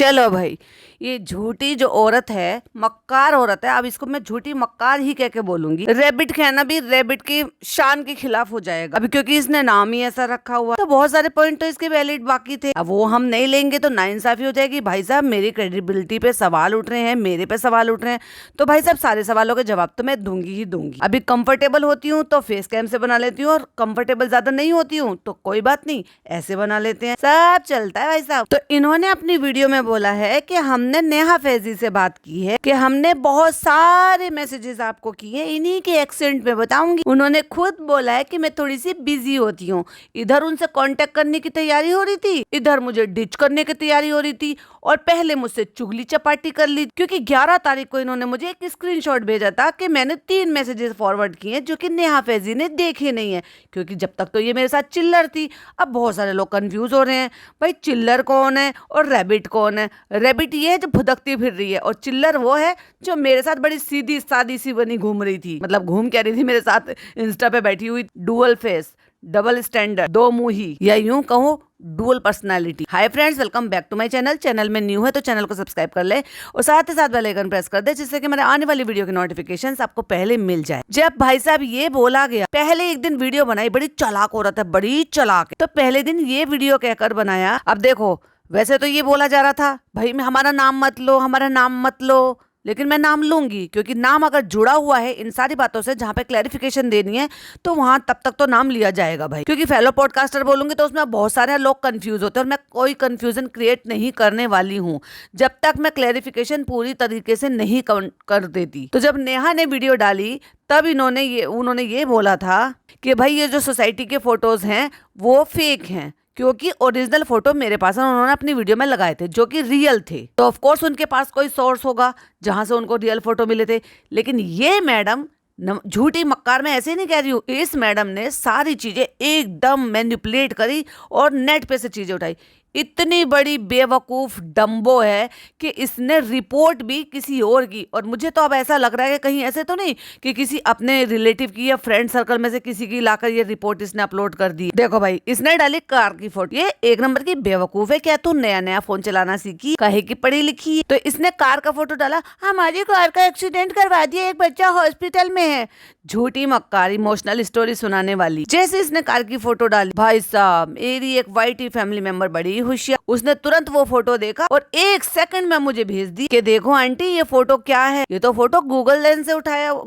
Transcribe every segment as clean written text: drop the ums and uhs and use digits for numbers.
चलो भाई, ये झूठी जो औरत है, मक्कार औरत है, अब इसको मैं झूठी मक्कार ही कह के बोलूंगी। रैबिट कहना भी रैबिट की शान के खिलाफ हो जाएगा अभी, क्योंकि इसने नाम ही ऐसा रखा हुआ। तो बहुत सारे पॉइंट तो इसके वैलिड बाकी थे, अब वो हम नहीं लेंगे तो नाइंसाफी हो जाएगी। भाई साहब, मेरी क्रेडिबिलिटी पे सवाल उठ रहे हैं, मेरे पे सवाल उठ रहे हैं, तो भाई साहब सारे सवालों के जवाब तो मैं दूंगी ही दूंगी। अभी कंफर्टेबल होती हूँ तो फेस कैम से बना लेती हूँ, और कंफर्टेबल ज्यादा नहीं होती हूँ तो कोई बात नहीं, ऐसे बना लेते हैं, सब चलता है भाई साहब। तो इन्होंने अपनी वीडियो में बोला है कि हमने नेहा फैजी से बात की है, कि हमने बहुत सारे मैसेजेस आपको किए, इन्हीं के एक्सेंट में बताऊंगी। उन्होंने खुद बोला है कि मैं थोड़ी सी बिजी होती हूँ, इधर उनसे कांटेक्ट करने की तैयारी हो रही थी, इधर मुझे डिच करने की तैयारी हो रही थी, और पहले मुझसे चुगली चपाटी कर ली, क्योंकि 11 तारीख को इन्होंने मुझे एक स्क्रीनशॉट भेजा था कि मैंने 3 मैसेजेस फॉरवर्ड किए जो कि नेहा फैजी ने देखे नहीं है, क्योंकि जब तक तो ये मेरे साथ चिल्लर थी। अब बहुत सारे लोग कंफ्यूज हो रहे हैं, भाई चिल्लर कौन है और रैबिट कौन है? रैबिट ये है जो भुदकती फिर रही है, और चिल्लर वो है जो मेरे साथ बड़ी सीधी सादी सी बनी घूम रही थी, मतलब घूम क्या रही थी, मेरे साथ इंस्टा पे बैठी हुई, डुअल फेस, डबल स्टैंडर्ड, दो मुंही, या यूं कहूं dual personality. Hi friends, welcome back to my channel. Channel में न्यू है तो चैनल को सब्सक्राइब कर ले, और साथ ही साथ बेल आइकन प्रेस कर दे, जिससे कि मेरे आने वाली वीडियो की नोटिफिकेशंस आपको पहले मिल जाए। जब भाई साहब ये बोला गया, पहले एक दिन वीडियो बनाई, बड़ी चालाक औरत है, बड़ी चालाक है, तो पहले दिन ये वीडियो कहकर बनाया। अब देखो, वैसे तो ये बोला जा रहा था भाई हमारा नाम मत लो, हमारा नाम मत लो, लेकिन मैं नाम लूंगी, क्योंकि नाम अगर जुड़ा हुआ है इन सारी बातों से, जहां पे क्लैरिफिकेशन देनी है, तो वहां तब तक तो नाम लिया जाएगा भाई, क्योंकि फेलो पॉडकास्टर बोलूंगी तो उसमें बहुत सारे लोग कंफ्यूज होते हैं, और मैं कोई कंफ्यूजन क्रिएट नहीं करने वाली हूँ जब तक मैं क्लैरिफिकेशन पूरी तरीके से नहीं कर देती। तो जब नेहा ने वीडियो डाली, तब उन्होंने ये बोला था कि भाई ये जो सोसाइटी के फोटोज हैं वो फेक हैं, क्योंकि ओरिजिनल फोटो मेरे पास है, उन्होंने अपनी वीडियो में लगाए थे जो कि रियल थे, तो ऑफ कोर्स उनके पास कोई सोर्स होगा जहां से उनको रियल फोटो मिले थे। लेकिन ये मैडम, झूठी मक्कार, मैं ऐसे नहीं कह रही हूँ, इस मैडम ने सारी चीजें एकदम मैनिपुलेट करी और नेट पे से चीजें उठाई। इतनी बड़ी बेवकूफ डम्बो है कि इसने रिपोर्ट भी किसी और की, और मुझे तो अब ऐसा लग रहा है कि कहीं ऐसे तो नहीं कि किसी अपने रिलेटिव की या फ्रेंड सर्कल में से किसी की लाकर ये रिपोर्ट इसने अपलोड कर दी। देखो भाई, इसने डाली कार की फोटो, ये एक नंबर की बेवकूफ है। क्या तू नया नया फोन चलाना सीखी, कहे की पढ़ी लिखी है? तो इसने कार का फोटो डाला, हमारी कार का एक्सीडेंट करवा दिया, एक बच्चा हॉस्पिटल में है। झूठी मक्कार, इमोशनल स्टोरी सुनाने वाली। जैसे इसने कार की फोटो डाली, भाई साहब मेरी एक वाईटी फैमिली मेंबर बड़ी होशियार, उसने तुरंत वो फोटो देखा और 1 सेकंड में मुझे भेज दी कि देखो आंटी ये फोटो क्या है, ये तो फोटो गूगल से उठाया हुआ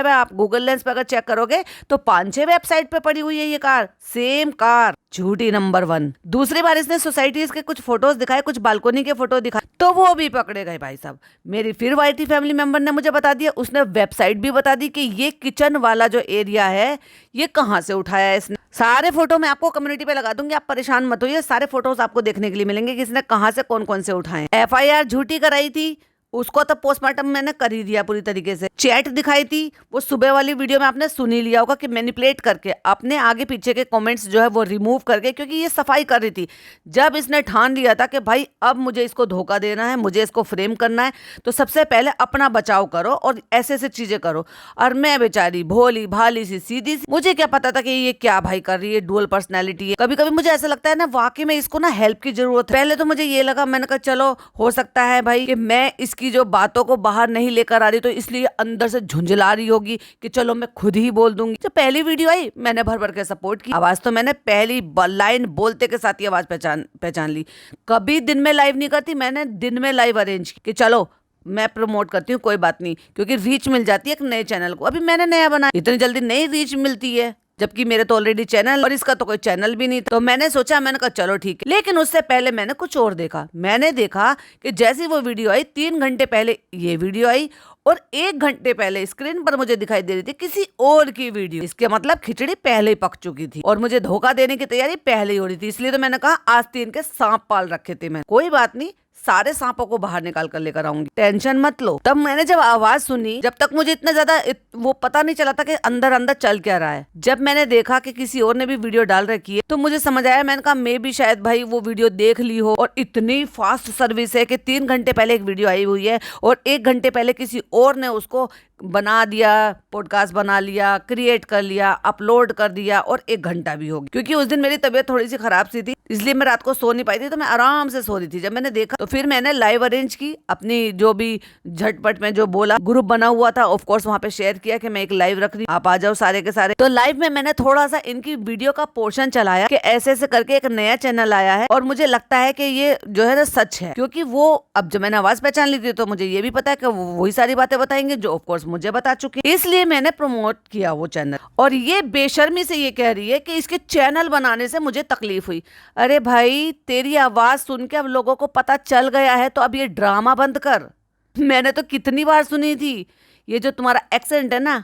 है। आप गूगल लेंस पे अगर चेक करोगे तो 5-6 वेबसाइट पे पड़ी हुई है ये कार, सेम कार। झूठी नंबर 1। दूसरी बार इसने सोसाइटीज के कुछ फोटोज दिखाए, कुछ बालकोनी के फोटो दिखाए, तो वो भी पकड़े गए भाई साहब। मेरी फिर वाईटी फैमिली मेंबर ने मुझे बता दिया, उसने वेबसाइट भी बता दी कि ये किचन वाला जो एरिया है ये कहाँ से उठाया है इसने। सारे फोटो मैं आपको कम्युनिटी पे लगा दूंगी, आप परेशान मत होइए, सारे फोटोज आपको देखने के लिए मिलेंगे कि इसने कहाँ से कौन कौन से उठाए। FIR झूठी कराई थी, उसको तो पोस्टमार्टम मैंने कर ही दिया पूरी तरीके से। चैट दिखाई थी, वो सुबह वाली वीडियो में आपने सुन ही लिया होगा कि मैनिपुलेट करके अपने आगे पीछे के कमेंट्स जो है वो रिमूव करके, क्योंकि ये सफाई कर रही थी। जब इसने ठान लिया था कि भाई अब मुझे इसको धोखा देना है, मुझे इसको फ्रेम करना है, तो सबसे पहले अपना बचाव करो और ऐसे ऐसे चीजें करो। और मैं बेचारी भोली भाली सी सीधी सी, मुझे क्या पता था कि ये क्या भाई कर रही है, डुअल पर्सनैलिटी है। कभी कभी मुझे ऐसा लगता है ना, वाकई में इसको ना हेल्प की जरूरत है। पहले तो मुझे ये लगा, मैंने कहा चलो हो सकता है भाई कि मैं इसकी जो बातों को बाहर नहीं लेकर आ रही, तो इसलिए अंदर से झुंझला रही होगी कि चलो मैं खुद ही बोल दूंगी। जब पहली वीडियो आई मैंने भर भर के सपोर्ट की, आवाज तो मैंने पहली लाइन बोलते के साथ ही आवाज पहचान ली। कभी दिन में लाइव नहीं करती, मैंने दिन में लाइव अरेंज की कि चलो मैं प्रमोट करती हूँ, कोई बात नहीं, क्योंकि रीच मिल जाती है एक नए चैनल को। अभी मैंने नया बनाया, इतनी जल्दी नहीं रीच मिलती है, जबकि मेरे तो ऑलरेडी चैनल और इसका तो कोई चैनल भी नहीं था। तो मैंने कहा चलो ठीक है। लेकिन उससे पहले मैंने कुछ और देखा। मैंने देखा कि जैसी वो वीडियो आई, 3 घंटे पहले ये वीडियो आई, और 1 घंटे पहले स्क्रीन पर मुझे दिखाई दे रही थी किसी और की वीडियो। इसके मतलब खिचड़ी पहले ही पक चुकी थी और मुझे धोखा देने की तैयारी पहले ही हो रही थी। इसलिए तो मैंने कहा आज 3 के सांप पाल रखे थे मैं, कोई बात नहीं, सारे सांपों को बाहर निकाल कर लेकर आऊंगी, टेंशन मत लो। तब मैंने जब आवाज सुनी, जब तक मुझे इतना ज्यादा वो पता नहीं चला था कि अंदर अंदर चल क्या रहा है। जब मैंने देखा कि किसी और ने भी वीडियो डाल रखी है, तो मुझे समझ आया। मैंने कहा मैं भी शायद भाई वो वीडियो देख ली हो, और इतनी फास्ट सर्विस है कि 3 घंटे पहले एक वीडियो आई हुई है और 1 घंटे पहले किसी और ने उसको बना दिया, पॉडकास्ट बना लिया, क्रिएट कर लिया, अपलोड कर दिया, और 1 घंटा भी हो गया। क्योंकि उस दिन मेरी तबीयत थोड़ी सी खराब सी थी, इसलिए मैं रात को सो नहीं पाई थी, तो मैं आराम से सो रही थी। जब मैंने देखा तो फिर मैंने लाइव अरेंज की, अपनी जो भी झटपट में जो बोला, ग्रुप बना हुआ था ऑफ कोर्स, वहां पे शेयर किया कि मैं एक लाइव रख रही हूँ, आप आ जाओ सारे के सारे। तो लाइव में मैंने थोड़ा सा इनकी वीडियो का पोर्शन चलाया कि ऐसे ऐसे करके एक नया चैनल आया है और मुझे लगता है कि ये जो है ना सच है, क्योंकि वो अब जब मैंने आवाज पहचान ली थी तो मुझे ये भी पता है कि वो वही सारी बातें बताएंगे जो ऑफ कोर्स मुझे बता चुके हैं, इसलिए मैंने प्रमोट किया वो चैनल। और ये बेशर्मी से ये कह रही है कि इसके चैनल बनाने से मुझे तकलीफ हुई। अरे भाई, तेरी आवाज सुन के अब लोगों को पता चल गया है तो अब ये ड्रामा बंद कर। मैंने तो कितनी बार सुनी थी ये जो तुम्हारा एक्सेंट है ना,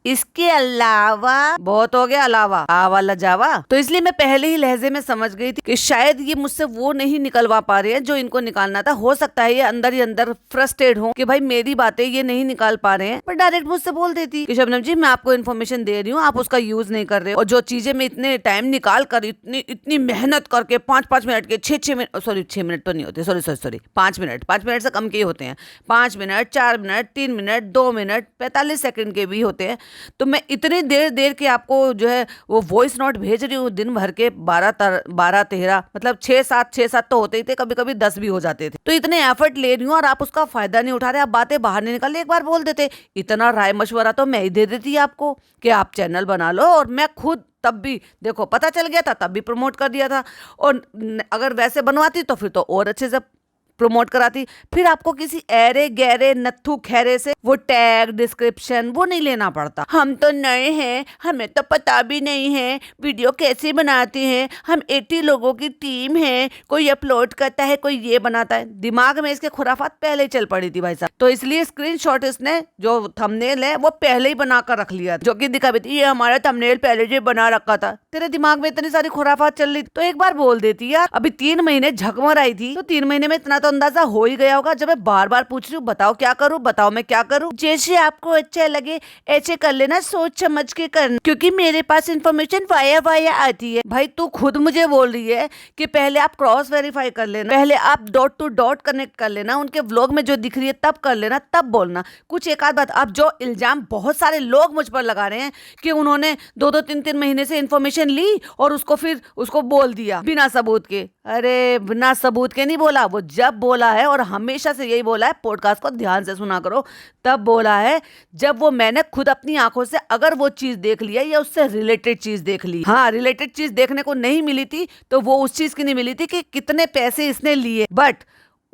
इसके अलावा बहुत हो गया, अलावा आ वाला जावा। तो इसलिए मैं पहले ही लहजे में समझ गई थी कि शायद ये मुझसे वो नहीं निकलवा पा रहे हैं जो इनको निकालना था। हो सकता है ये अंदर ही अंदर फ्रस्ट्रेट हो कि भाई मेरी बातें ये नहीं निकाल पा रहे हैं, पर डायरेक्ट मुझसे बोल देती कि शबनम जी मैं आपको इन्फॉर्मेशन दे रही हूँ, आप उसका यूज नहीं कर रहे हो। और जो चीजें मैं इतने टाइम निकाल कर इतनी मेहनत करके 5-5 मिनट के 6-6 मिनट, सॉरी 6 मिनट तो नहीं होते, सॉरी 5 मिनट से कम के ही होते हैं, 5 minute, 4 minute, 3 minute, 2 minute, 45 second के भी होते हैं। तो मैं इतनी देर के आपको जो है वो वॉइस नोट भेज रही हूँ, दिन भर के 12-13 मतलब 6-7 तो होते ही थे, कभी कभी 10 भी हो जाते थे। तो इतने एफर्ट ले रही हूँ और आप उसका फायदा नहीं उठा रहे, आप बातें बाहर नहीं निकाल रहे। एक बार बोल देते, इतना राय मशवरा तो मैं ही दे देती आपको कि आप चैनल बना लो, और मैं खुद तब भी देखो पता चल गया था, तब भी प्रमोट कर दिया था। और अगर वैसे बनवाती तो फिर तो और अच्छे से प्रमोट कराती। फिर आपको किसी ऐरे गहरे नत्थु खैरे से वो टैग डिस्क्रिप्शन वो नहीं लेना पड़ता। हम तो नए हैं, हमें तो पता भी नहीं है वीडियो कैसे बनाते हैं, हम 80 लोगों की टीम है, कोई अपलोड करता है, कोई ये बनाता है। दिमाग में इसके खुराफात पहले चल पड़ी थी भाई साहब। तो इसलिए स्क्रीनशॉट इसने जो थंबनेल है वो पहले ही बना कर रख लिया, जो कि दिखा भी थी ये हमारा थंबनेल पहले से बना रखा था। तेरे दिमाग में इतनी सारी खुराफात चल रही तो एक बार बोल देती यार। अभी 3 महीने झकमर आई थी, तो 3 महीने में इतना अंदाजा हो ही गया होगा। जब मैं बार बार पूछ रही हूँ बताओ क्या करूँ, बताओ मैं क्या करूँ, जैसे आपको अच्छा लगे ऐसे कर लेना, सोच समझ के करना, क्योंकि मेरे पास इन्फॉर्मेशन वाया आती है। भाई तू खुद मुझे बोल रही है कि पहले आप क्रॉस वेरीफाई कर लेना, पहले आप डॉट टू डॉट कनेक्ट कर लेना, उनके व्लॉग में जो दिख रही है तब कर लेना, तब बोलना कुछ एक आध बात। अब जो इल्जाम बहुत सारे लोग मुझ पर लगा रहे हैं कि उन्होंने 2-2, 3-3 महीने से इन्फॉर्मेशन ली और उसको बोल दिया बिना सबूत के। अरे बिना सबूत के नहीं बोला, वो जब बोला है, और हमेशा से यही बोला है, पॉडकास्ट को ध्यान से सुना करो, तब बोला है जब वो मैंने खुद अपनी आंखों से अगर वो चीज देख लिया या उससे रिलेटेड चीज देख ली। हाँ, रिलेटेड चीज देखने को नहीं मिली थी तो वो उस चीज की नहीं मिली थी कि कितने पैसे इसने लिए, बट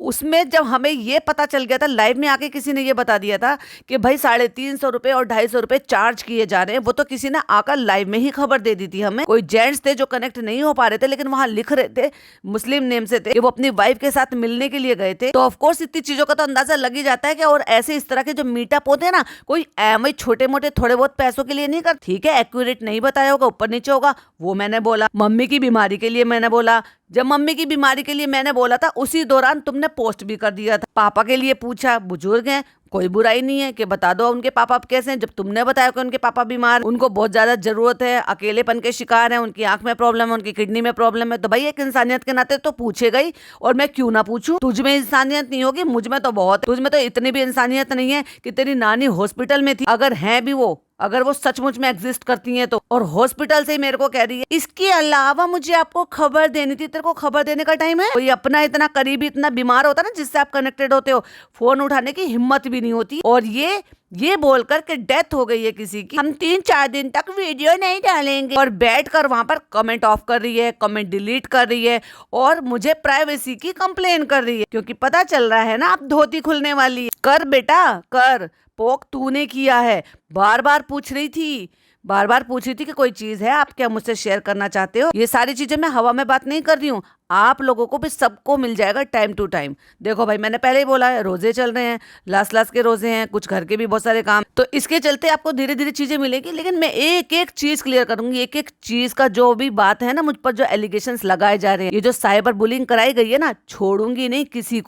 उसमें जब हमें ये पता चल गया था, लाइव में आके किसी ने ये बता दिया था कि भाई 350 रुपए और 250 रुपए चार्ज किए जा रहे हैं, वो तो किसी ने आकर लाइव में ही खबर दे दी थी हमें। कोई जेंट्स थे जो कनेक्ट नहीं हो पा रहे थे, लेकिन वहां लिख रहे थे, मुस्लिम नेम से थे, कि वो अपनी वाइफ के साथ मिलने के लिए गए थे। तो ऑफकोर्स इतनी चीजों का तो अंदाजा लग ही जाता है कि, और ऐसे इस तरह के जो मीटअप होते हैं ना, कोई एम छोटे मोटे थोड़े बहुत पैसों के लिए नहीं कर, ठीक है एक्यूरेट नहीं बताया होगा, ऊपर नीचे होगा, वो मैंने बोला। मम्मी की बीमारी के लिए मैंने बोला, जब मम्मी की बीमारी के लिए मैंने बोला था उसी दौरान तुमने पोस्ट भी कर दिया था। पापा के लिए पूछा, बुजुर्ग हैं, कोई बुराई नहीं है कि बता दो उनके पापा कैसे हैं। जब तुमने बताया कि उनके पापा बीमार, उनको बहुत ज्यादा जरूरत है, अकेलेपन के शिकार हैं, उनकी आंख में प्रॉब्लम है, उनकी किडनी में प्रॉब्लम है, तो भाई एक इंसानियत के नाते तो पूछेगा ही। और मैं क्यों ना पूछूं, तुझ में इंसानियत नहीं होगी, मुझ में तो बहुत है। तुझ में तो इतनी भी इंसानियत नहीं है कि तेरी नानी हॉस्पिटल में थी, अगर है भी वो, अगर वो सचमुच में एग्जिस्ट करती हैं तो, और हॉस्पिटल से ही मेरे को कह रही है इसके अलावा मुझे आपको खबर देनी थी। तेरे को खबर देने का टाइम है? कोई अपना इतना करीबी इतना बीमार होता ना जिससे आप कनेक्टेड होते हो, फोन उठाने की हिम्मत भी नहीं होती। और ये बोलकर के डेथ हो गई है किसी की, हम 3-4 दिन तक वीडियो नहीं डालेंगे, और बैठकर वहां पर कमेंट ऑफ कर रही है, कमेंट डिलीट कर रही है, और मुझे प्राइवेसी की कंप्लेन कर रही है, क्योंकि पता चल रहा है ना अब धोती खुलने वाली है। कर बेटा कर, पोक तूने किया है। बार बार पूछ रही थी कि कोई चीज है आप क्या मुझसे शेयर करना चाहते हो। ये सारी चीजें मैं हवा में बात नहीं कर रही हूँ, आप लोगों को भी सबको मिल जाएगा टाइम टू टाइम। देखो भाई मैंने पहले ही बोला है, रोजे चल रहे हैं, लास्ट के रोजे हैं, कुछ घर के भी बहुत सारे काम, तो इसके चलते आपको धीरे धीरे चीजें मिलेगी। लेकिन मैं एक एक चीज क्लियर करूंगी, एक एक चीज का जो भी बात है ना, मुझ पर जो एलिगेशंस लगाए जा रहे हैं, ये जो साइबर बुलिंग कराई गई है ना, छोड़ूंगी नहीं किसी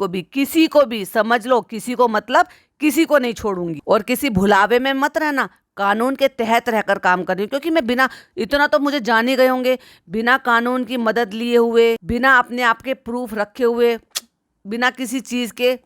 को भी समझ लो, किसी को मतलब किसी को नहीं छोड़ूंगी। और किसी भुलावे में मत रहना, कानून के तहत रहकर काम कर रही हूँ, क्योंकि मैं बिना, इतना तो मुझे जान ही गए होंगे, बिना कानून की मदद लिए हुए, बिना अपने आप के प्रूफ रखे हुए, बिना किसी चीज के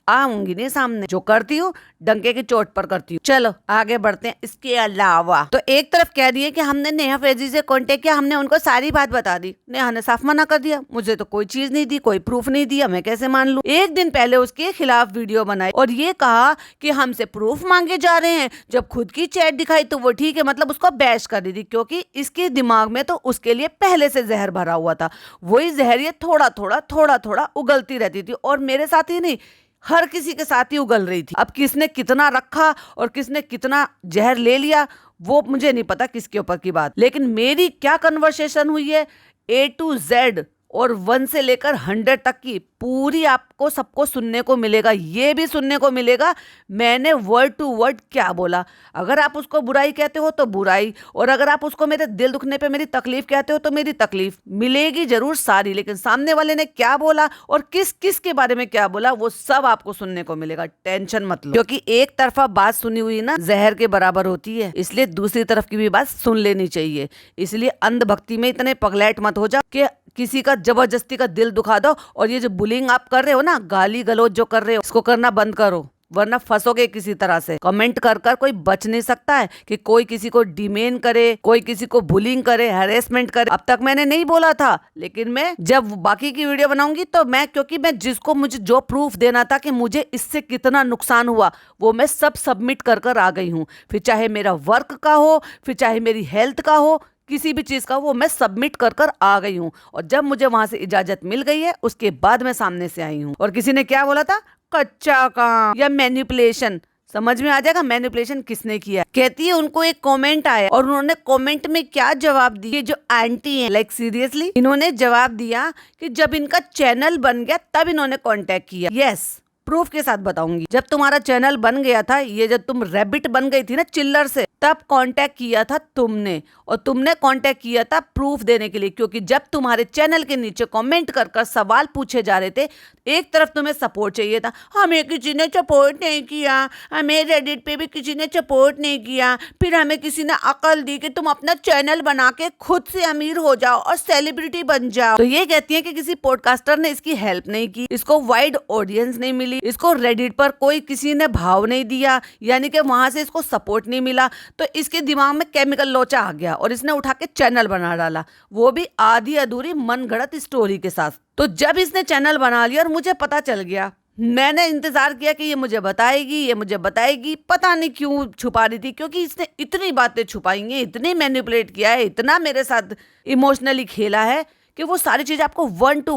आऊंगी नहीं सामने, जो करती हूँ डंके की चोट पर करती हूँ। चलो आगे बढ़ते हैं। इसके अलावा तो एक तरफ कह रही है कि हमने नेहा फैजी से कांटेक्ट किया, हमने उनको सारी बात बता दी। नेहा ने साफ मना कर दिया, मुझे तो कोई चीज नहीं दी, कोई प्रूफ नहीं दिया, मैं कैसे मान लूं। एक दिन पहले उसके खिलाफ वीडियो बनाई और ये कहा कि हमसे प्रूफ मांगे जा रहे हैं। जब खुद की चैट दिखाई तो वो ठीक है, मतलब उसको बैश कर दी थी, क्योंकि इसके दिमाग में तो उसके लिए पहले से जहर भरा हुआ था। वही जहर ये थोड़ा थोड़ा उगलती रहती थी, और मेरे साथ ही नहीं, हर किसी के साथ ही उगल रही थी। अब किसने कितना रखा और किसने कितना जहर ले लिया वो मुझे नहीं पता किसके ऊपर की बात, लेकिन मेरी क्या कन्वर्सेशन हुई है A to Z और 1 से लेकर 100 तक की पूरी आपको सबको सुनने को मिलेगा। ये भी सुनने को मिलेगा मैंने वर्ड टू वर्ड क्या बोला। अगर आप उसको बुराई कहते हो तो बुराई, और अगर आप उसको मेरे दिल दुखने पे मेरी तकलीफ कहते हो तो मेरी तकलीफ मिलेगी जरूर सारी, लेकिन सामने वाले ने क्या बोला और किस किस के बारे में क्या बोला वो सब आपको सुनने को मिलेगा। टेंशन मत लो, क्योंकि एक तरफा बात सुनी हुई ना जहर के बराबर होती है, इसलिए दूसरी तरफ की भी बात सुन लेनी चाहिए। इसलिए अंधभक्ति में इतने पगलैट मत हो जाओ कि किसी का जबरदस्ती का दिल दुखा दो। और ये जो बुलिंग आप कर रहे हो ना, गाली गलौज जो कर रहे हो, इसको करना बंद करो, वरना फंसोगे किसी तरह से। कमेंट कर कर कोई बच नहीं सकता है कि कोई किसी को डिमेन करे, कोई किसी को बुलिंग करे, हैरेसमेंट करे। अब तक मैंने नहीं बोला था, लेकिन मैं जब बाकी की वीडियो बनाऊंगी तो क्योंकि मैं जिसको मुझे जो प्रूफ देना था कि मुझे इससे कितना नुकसान हुआ वो मैं सब सबमिट कर कर आ गई हूँ। फिर चाहे मेरा वर्क का हो, फिर चाहे मेरी हेल्थ का हो, किसी भी चीज का वो मैं सबमिट कर कर आ गई हूँ। और जब मुझे वहां से इजाजत मिल गई है उसके बाद मैं सामने से आई हूँ। और किसी ने क्या बोला था, कच्चा काम या मैनिपुलेशन, समझ में आ जाएगा मैनिपुलेशन किसने किया। कहती है उनको एक कमेंट आया और उन्होंने कमेंट में क्या जवाब दिया, जो आंटी है लाइक सीरियसली इन्होंने जवाब दिया कि जब इनका चैनल बन गया तब इन्होंने कांटेक्ट किया। यस, प्रूफ के साथ बताऊंगी। जब तुम्हारा चैनल बन गया था, ये जब तुम रैबिट बन गई थी ना चिल्लर से, तब कांटेक्ट किया था तुमने, और तुमने कांटेक्ट किया था प्रूफ देने के लिए, क्योंकि जब तुम्हारे चैनल के नीचे कमेंट कर कर सवाल पूछे जा रहे थे, एक तरफ तुम्हें सपोर्ट चाहिए था, हमें किसी ने सपोर्ट नहीं किया, हमें रेडिट पे भी किसी ने सपोर्ट नहीं किया, फिर हमें किसी ने अकल दी कि तुम अपना चैनल बना के खुद से अमीर हो जाओ और सेलिब्रिटी बन जाओ। तो ये कहती है कि किसी पॉडकास्टर ने इसकी हेल्प नहीं की, इसको वाइड ऑडियंस नहीं मिली, इसको रेडिट पर कोई किसी ने भाव नहीं दिया, यानी कि वहां से इसको सपोर्ट नहीं मिला, तो इसके दिमाग में केमिकल लोचा आ गया और इसने उठा के चैनल बना डाला, वो भी आधी अधूरी मनगढ़ंत स्टोरी के साथ। तो जब इसने चैनल बना लिया और मुझे पता चल गया, मैंने इंतजार किया कि ये मुझे बताएगी, पता नहीं क्यों छुपा रही थी, क्योंकि इसने इतनी बातें छुपाई हैं, इतनी मैनिपुलेट किया है, इतना मेरे साथ इमोशनली खेला है कि वो सारी चीज आपको 1 to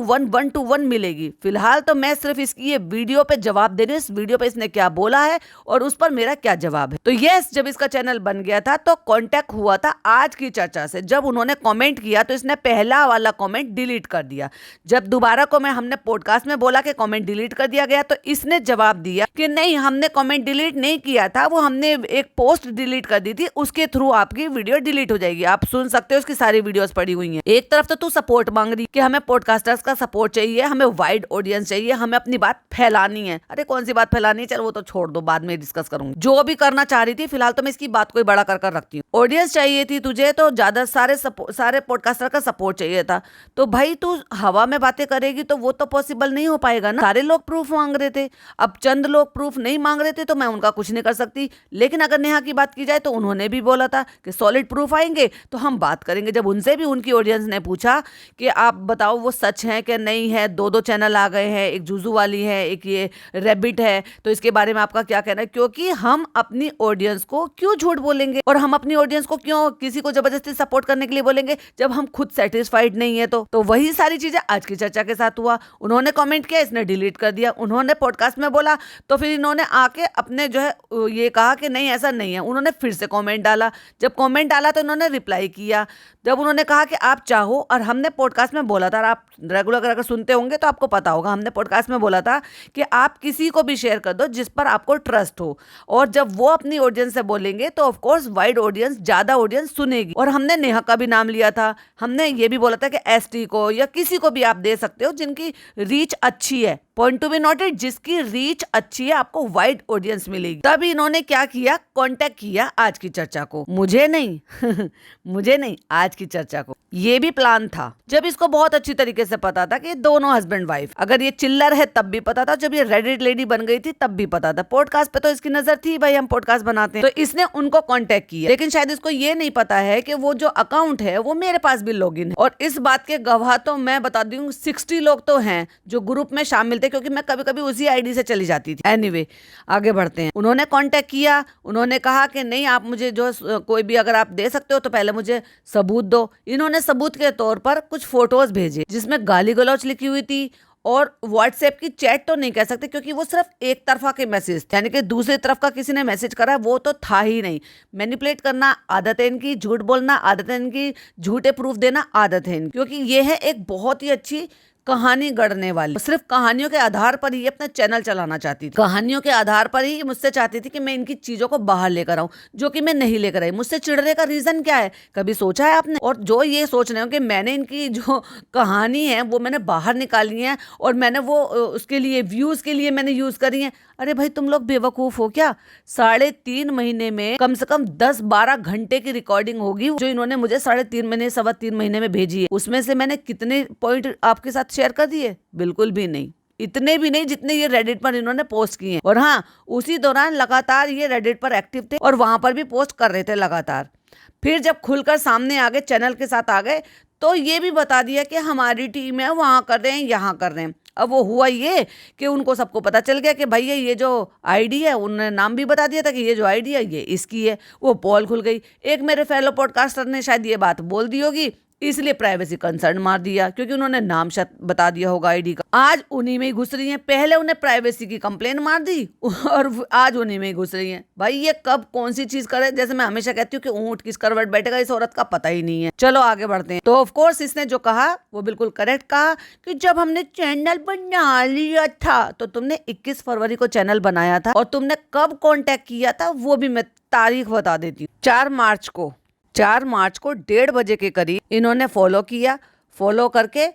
1 मिलेगी। फिलहाल तो मैं सिर्फ इसकी ये वीडियो पे जवाब दे रही हूँ, इस वीडियो पे इसने क्या बोला है और उस पर मेरा क्या जवाब है। तो यस, जब इसका चैनल बन गया था तो कांटेक्ट हुआ था आज की चर्चा से। जब उन्होंने कमेंट किया तो इसने पहला वाला कमेंट डिलीट कर दिया। जब दोबारा को हमने पॉडकास्ट में बोला कि कमेंट डिलीट कर दिया गया, तो इसने जवाब दिया कि नहीं, हमने कमेंट डिलीट नहीं किया था, वो हमने एक पोस्ट डिलीट कर दी थी, उसके थ्रू आपकी वीडियो डिलीट हो जाएगी। आप सुन सकते हो, उसकी सारी वीडियोस पड़ी हुई हैं। एक तरफ तो तू सपोर्ट मांग रही कि हमें पॉडकास्टर्स का सपोर्ट चाहिए, हमें वाइड ऑडियंस चाहिए, हमें अपनी बात फैलानी है। अरे कौन सी बात फैलानी है, चल वो तो छोड़ दो, बाद में डिस्कस करूंगी। जो भी करना चाह रही थी, फिलहाल तो मैं इसकी बात को बड़ा कर रखती हूँ। ऑडियंस चाहिए थी तुझे, तो ज्यादा सारे पॉडकास्टर का सपोर्ट चाहिए था, तो भाई तू हवा में बातें करेगी तो वो तो पॉसिबल नहीं हो पाएगा ना। सारे लोग प्रूफ मांग रहे थे, अब चंद लोग प्रूफ नहीं मांग रहे थे तो मैं उनका कुछ नहीं कर सकती। लेकिन अगर नेहा की बात की जाए तो उन्होंने भी बोला था कि सॉलिड प्रूफ आएंगे तो हम बात करेंगे। जब उनसे भी उनकी ऑडियंस ने पूछा कि आप बताओ वो सच है कि नहीं है, 2 चैनल आ गए हैं, एक जूजू वाली है, एक ये रैबिट है, तो इसके बारे में आपका क्या कहना है। क्योंकि हम अपनी ऑडियंस को क्यों झूठ बोलेंगे और हम अपनी ऑडियंस को क्यों किसी को जबरदस्ती सपोर्ट करने के लिए बोलेंगे जब हम खुद सेटिस्फाइड नहीं है। तो वही सारी चीजें आज की चर्चा के साथ हुआ। उन्होंने कमेंट किया, इसने डिलीट कर दिया। उन्होंने पॉडकास्ट में बोला तो फिर इन्होंने आके अपने जो है ये कहा कि नहीं ऐसा नहीं है। उन्होंने फिर से कमेंट डाला, जब कमेंट डाला तो इन्होंने रिप्लाई किया। जब उन्होंने कहा कि आप चाहो, और हमने पॉडकास्ट में बोला था, आप रेगुलर अगर सुनते होंगे तो आपको पता होगा, हमने पॉडकास्ट में बोला था कि आप किसी को भी शेयर कर दो जिस पर आपको ट्रस्ट हो, और जब वो अपनी ऑडियंस से बोलेंगे तो ऑफ कोर्स वाइड ऑडियंस, ज्यादा ऑडियंस सुनेगी। और हमने नेहा का भी नाम लिया था, हमने ये भी बोला था कि एसटी को या किसी को भी आप दे सकते हो जिनकी रीच अच्छी है, पॉइंट टू बी नोटेड, जिसकी रीच अच्छी है आपको वाइड ऑडियंस मिलेगी। तब इन्होंने क्या किया, कांटेक्ट किया आज की चर्चा को, मुझे नहीं मुझे नहीं, आज की चर्चा को। ये भी प्लान था, जब इसको बहुत अच्छी तरीके से पता था कि दोनों हस्बैंड वाइफ, अगर ये चिल्लर है तब भी पता था, जब ये रेडिट लेडी बन गई थी तब भी पता था, पॉडकास्ट पे तो इसकी नजर थी, भाई हम पॉडकास्ट बनाते हैं, तो इसने उनको कांटेक्ट किया। लेकिन शायद इसको ये नहीं पता है कि वो जो अकाउंट है वो मेरे पास भी लॉगिन है, और इस बात के गवाह तो मैं बता दूं 60 लोग तो हैं जो ग्रुप में शामिल थे, क्योंकि मैं कभी कभी उसी आईडी से चली जाती थी। एनीवे, आगे बढ़ते हैं। उन्होंने कांटेक्ट किया, उन्होंने कहा कि नहीं आप मुझे जो कोई भी अगर आप दे सकते हो तो पहले मुझे सबूत दो। इन्होंने सबूत के तौर पर कुछ फोटोज भेजे जिसमें गाली गलौज लिखी हुई थी, और व्हाट्सएप की चैट तो नहीं कह सकते क्योंकि वो सिर्फ एक तरफा के मैसेज थे, यानी कि दूसरी तरफ का किसी ने मैसेज करा वो तो था ही नहीं। मैनिपुलेट करना आदत है इनकी, झूठ बोलना आदत है इनकी, झूठे प्रूफ देना आदत है इनकी, क्योंकि ये है एक बहुत ही अच्छी कहानी गढ़ने वाली। सिर्फ कहानियों के आधार पर ही अपना चैनल चलाना चाहती थी, कहानियों के आधार पर ही मुझसे चाहती थी कि मैं इनकी चीजों को बाहर लेकर आऊं, जो कि मैं नहीं लेकर आई। मुझसे चिढ़ने का रीजन क्या है, कभी सोचा है आपने? और जो ये सोच रहे हो कि मैंने इनकी जो कहानी है वो मैंने बाहर निकाली है और मैंने वो उसके लिए व्यूज के लिए मैंने यूज करी है, अरे भाई तुम लोग बेवकूफ हो क्या? 3.5 महीने में कम से कम 10-12 घंटे की रिकॉर्डिंग होगी जो इन्होंने मुझे 3.5 महीने 3.25 महीने में भेजी है। उसमें से मैंने कितने पॉइंट आपके साथ शेयर कर दिए? बिल्कुल भी नहीं, इतने भी नहीं जितने ये रेडिट पर इन्होंने पोस्ट किए हैं। और हाँ, उसी दौरान लगातार ये रेडिट पर एक्टिव थे और वहां पर भी पोस्ट कर रहे थे लगातार। फिर जब खुलकर सामने आ गए, चैनल के साथ आ गए, तो ये भी बता दिया कि हमारी टीम है, वहां कर रहे हैं, यहाँ कर रहे हैं। अब वो हुआ ये कि उनको सबको पता चल गया कि भाई ये जो आईडी है, उन्होंने नाम भी बता दिया था कि ये जो आईडी है ये इसकी है। वो पोल खुल गई। एक मेरे फेलो पॉडकास्टर ने शायद ये बात बोल दी होगी, इसलिए प्राइवेसी कंसर्न मार दिया, क्योंकि उन्होंने नाम शायद बता दिया होगा आईडी का। आज उन्हीं में ही घुस रही हैं। पहले उन्हें प्राइवेसी की कंप्लेन मार दी और आज उन्हीं में ही घुस रही हैं। भाई ये कब कौन सी चीज करे, जैसे मैं हमेशा कहती हूँ कि ऊंट किस करवट बैठेगा, इस औरत का पता ही नहीं है। चलो आगे बढ़ते हैं। तो ऑफ कोर्स इसने जो कहा वो बिल्कुल करेक्ट कहा कि जब हमने चैनल बना लिया था तो तुमने 21 फरवरी को चैनल बनाया था, और तुमने कब कॉन्टेक्ट किया था वो भी मैं तारीख बता देती हूँ। 4 मार्च को 1:30 बजे के करीब इन्होंने फॉलो किया। फॉलो करके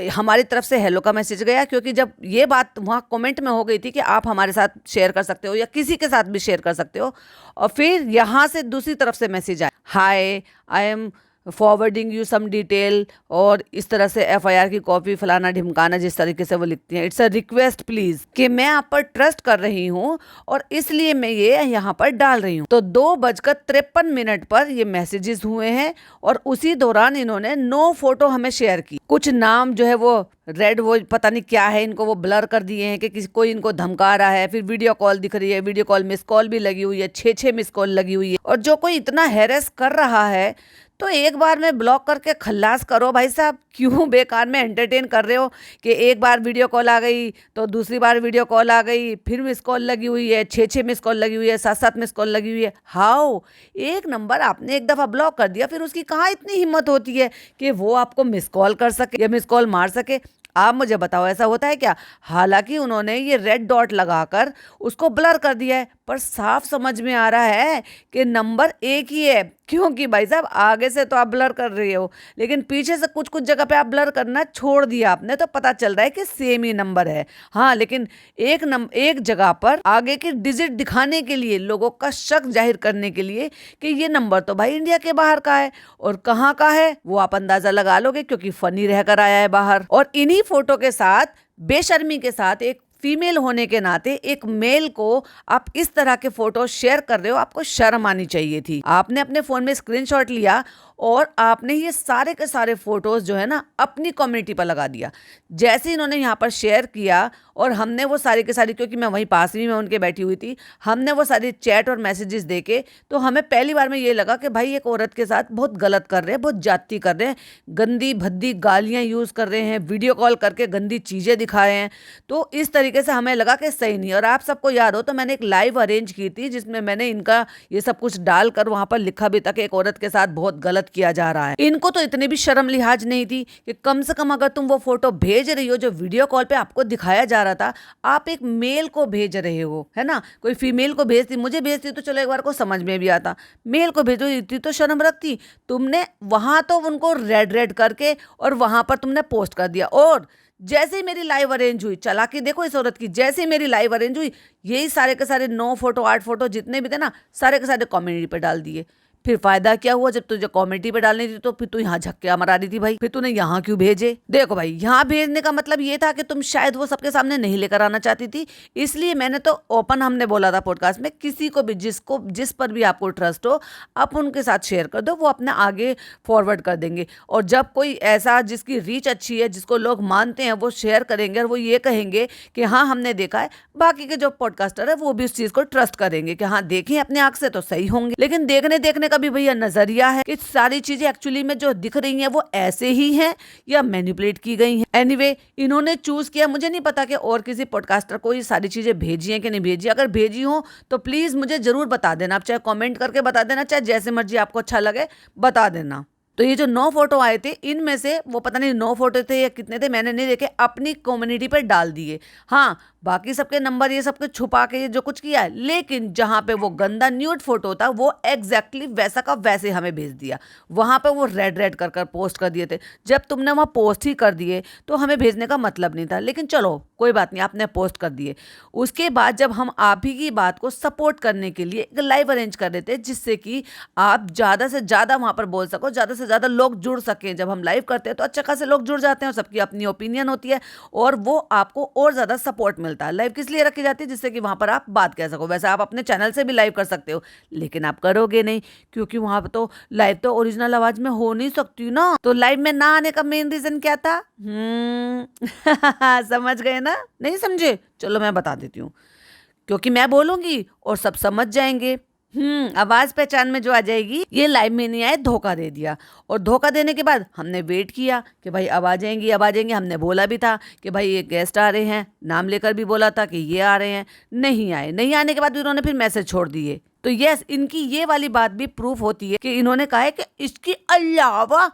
हमारी तरफ से हेलो का मैसेज गया, क्योंकि जब ये बात वहाँ कमेंट में हो गई थी कि आप हमारे साथ शेयर कर सकते हो या किसी के साथ भी शेयर कर सकते हो, और फिर यहाँ से दूसरी तरफ से मैसेज आया, hi I am forwarding you some detail, और इस तरह से FIR की कॉपी फलाना ढिमकाना, जिस तरीके से वो लिखती हैं, इट्स अ रिक्वेस्ट प्लीज, कि मैं आप पर ट्रस्ट कर रही हूँ और इसलिए मैं ये यहाँ पर डाल रही हूँ। तो 2:53 पर ये मैसेजेस हुए हैं, और उसी दौरान इन्होंने 9 फोटो हमें शेयर की। कुछ नाम जो है वो रेड, वो पता नहीं क्या है, इनको वो ब्लर कर दिए हैं कि किसी कोई इनको धमका रहा है। फिर वीडियो कॉल दिख रही है, वीडियो कॉल मिस कॉल भी लगी हुई है, 6 मिस कॉल लगी हुई है। और जो कोई इतना हैरेस कर रहा है तो एक बार में ब्लॉक करके खल्लास करो भाई साहब। क्यों बेकार में एंटरटेन कर रहे हो कि एक बार वीडियो कॉल आ गई तो दूसरी बार वीडियो कॉल आ गई, फिर मिस कॉल लगी हुई है, 6 मिस कॉल लगी हुई है, 7 मिस कॉल लगी हुई है। हाउ, एक नंबर आपने एक दफ़ा ब्लॉक कर दिया, फिर उसकी कहाँ इतनी हिम्मत होती है कि वो आपको मिस कॉल कर सके या मिस कॉल मार सके? आप मुझे बताओ, ऐसा होता है क्या? हालांकि उन्होंने ये रेड डॉट लगाकर उसको ब्लर कर दिया है, पर साफ समझ में आ रहा है कि नंबर एक ही है, क्योंकि भाई साहब आगे से तो आप ब्लर कर रहे हो, लेकिन पीछे से कुछ कुछ जगह पे आप ब्लर करना छोड़ दिया आपने, तो पता चल रहा है कि सेम ही नंबर है। हाँ, लेकिन एक जगह पर आगे की डिजिट दिखाने के लिए, लोगों का शक जाहिर करने के लिए कि ये नंबर तो भाई इंडिया के बाहर का है, और कहाँ का है वो आप अंदाजा लगा लोगे, क्योंकि फनी रहकर आया है बाहर। और इन्हीं फोटो के साथ बेशर्मी के साथ एक फीमेल होने के नाते एक मेल को आप इस तरह के फोटो शेयर कर रहे हो, आपको शर्म आनी चाहिए थी। आपने अपने फोन में स्क्रीनशॉट लिया और आपने ये सारे के सारे फोटोज जो है ना अपनी कम्युनिटी पर लगा दिया। जैसे इन्होंने यहाँ पर शेयर किया और हमने वो सारी के सारी, क्योंकि मैं वहीं पास ही में उनके बैठी हुई थी, हमने वो सारी चैट और मैसेजेस देखे तो हमें पहली बार में ये लगा कि भाई एक औरत के साथ बहुत गलत कर रहे हैं, बहुत जाती कर रहे हैं, गंदी भद्दी गालियाँ यूज़ कर रहे हैं, वीडियो कॉल करके गंदी चीज़ें दिखा रहे हैं। तो इस तरीके से हमें लगा कि सही नहीं। और आप सबको याद हो तो मैंने एक लाइव अरेंज की थी जिसमें मैंने इनका ये सब कुछ डालकर वहाँ पर लिखा भी था कि एक औरत के साथ बहुत गलत किया जा रहा है। इनको तो इतनी भी शर्म लिहाज नहीं थी कि कम से कम अगर तुम वो फोटो भेज रही हो जो वीडियो कॉल पे आपको दिखाया जा रहा था, आप एक मेल को भेज रहे हो, है ना, कोई फीमेल को भेजती, मुझे भेजती तो चलो एक बार को समझ में भी आता, मेल को भेजो, इतनी तो शर्म रखती। तुमने वहां तो उनको रेड करके और वहां पर तुमने पोस्ट कर दिया। और जैसे ही मेरी लाइव अरेंज हुई, चला के देखो इस औरत की, जैसे ही मेरी लाइव अरेंज हुई, यही सारे के सारे 9 फोटो 8 फोटो जितने भी थे ना, सारे के सारे कम्युनिटी पे डाल दिए। फिर फायदा क्या हुआ, जब तुझे कमेटी पे डालनी थी तो फिर तू यहाँ झक्के मरा रही थी भाई, फिर तूने यहाँ क्यों भेजे? देखो भाई, यहाँ भेजने का मतलब ये था कि तुम शायद वो सबके सामने नहीं लेकर आना चाहती थी, इसलिए मैंने तो ओपन हमने बोला था पॉडकास्ट में, किसी को भी जिस पर भी आपको ट्रस्ट हो आप उनके साथ शेयर कर दो, वो अपने आगे फॉरवर्ड कर देंगे। और जब कोई ऐसा जिसकी रीच अच्छी है, जिसको लोग मानते हैं, वो शेयर करेंगे और वो ये कहेंगे कि हाँ हमने देखा है, बाकी के जो पॉडकास्टर है वो भी उस चीज को ट्रस्ट करेंगे कि हाँ देखें अपने आंख से तो सही होंगे। लेकिन देखने का भी भैया नजरिया है कि सारी चीजें एक्चुअली में जो दिख रही हैं वो ऐसे ही हैं या मैनिपुलेट की गई हैं। एनीवे, इन्होंने चूज किया, मुझे नहीं पता कि और किसी पॉडकास्टर को ये सारी चीजें भेजी हैं कि नहीं भेजी। अगर भेजी हो तो प्लीज मुझे जरूर बता देना, आप चाहे कमेंट करके बता देना, चाहे जैसे मर्जी आपको अच्छा लगे बता देना। तो ये जो 9 फोटो आए थे, इनमें से वो पता नहीं 9 फोटो थे या कितने थे, मैंने नहीं देखे, अपनी कम्युनिटी पर डाल दिए। हाँ, बाकी सबके नंबर ये सबके छुपा के जो कुछ किया है, लेकिन जहां पे वो गंदा न्यूड फोटो था वो एग्जैक्टली वैसा का वैसे हमें भेज दिया। वहां पे वो रेड कर पोस्ट कर दिए थे। जब तुमने वहां पोस्ट ही कर दिए तो हमें भेजने का मतलब नहीं था, लेकिन चलो कोई बात नहीं, आपने पोस्ट कर दिए। उसके बाद जब हम आप ही की बात को सपोर्ट करने के लिए एक लाइव अरेंज कर देते, जिससे कि आप ज्यादा से ज्यादा वहां पर बोल सको, ज्यादा से ज्यादा लोग जुड़ सकें। जब हम लाइव करते हैं तो अच्छे खासे लोग जुड़ जाते हैं और सबकी अपनी ओपिनियन होती है और वो आपको और ज्यादा सपोर्ट मिलता है। लाइव किस लिए रखी जाती है? जिससे कि वहां पर आप बात कह सको। वैसे आप अपने चैनल से भी लाइव कर सकते हो, लेकिन आप करोगे नहीं, क्योंकि वहां पर तो लाइव तो ओरिजिनल आवाज में हो नहीं सकती ना। तो लाइव में ना आने का मेन रीजन क्या था? समझ गए ना? नहीं समझे? चलो मैं बता देती हूँ, क्योंकि मैं बोलूंगी और सब समझ जाएंगे। आवाज पहचान में जो आ जाएगी, ये लाइव में नहीं आए, धोखा दे दिया। और धोखा देने के बाद हमने वेट किया कि भाई अब आ जाएंगी, अब आ जाएंगे। हमने बोला भी था कि भाई ये गेस्ट आ रहे हैं, नाम लेकर भी बोला था कि ये आ रहे हैं, नहीं आए। नहीं आने के बाद भी उन्होंने फिर मैसेज छोड़ दिए। तो यस, इनकी ये वाली बात भी प्रूफ होती है कि इन्होंने कहा है कि इसके अलावा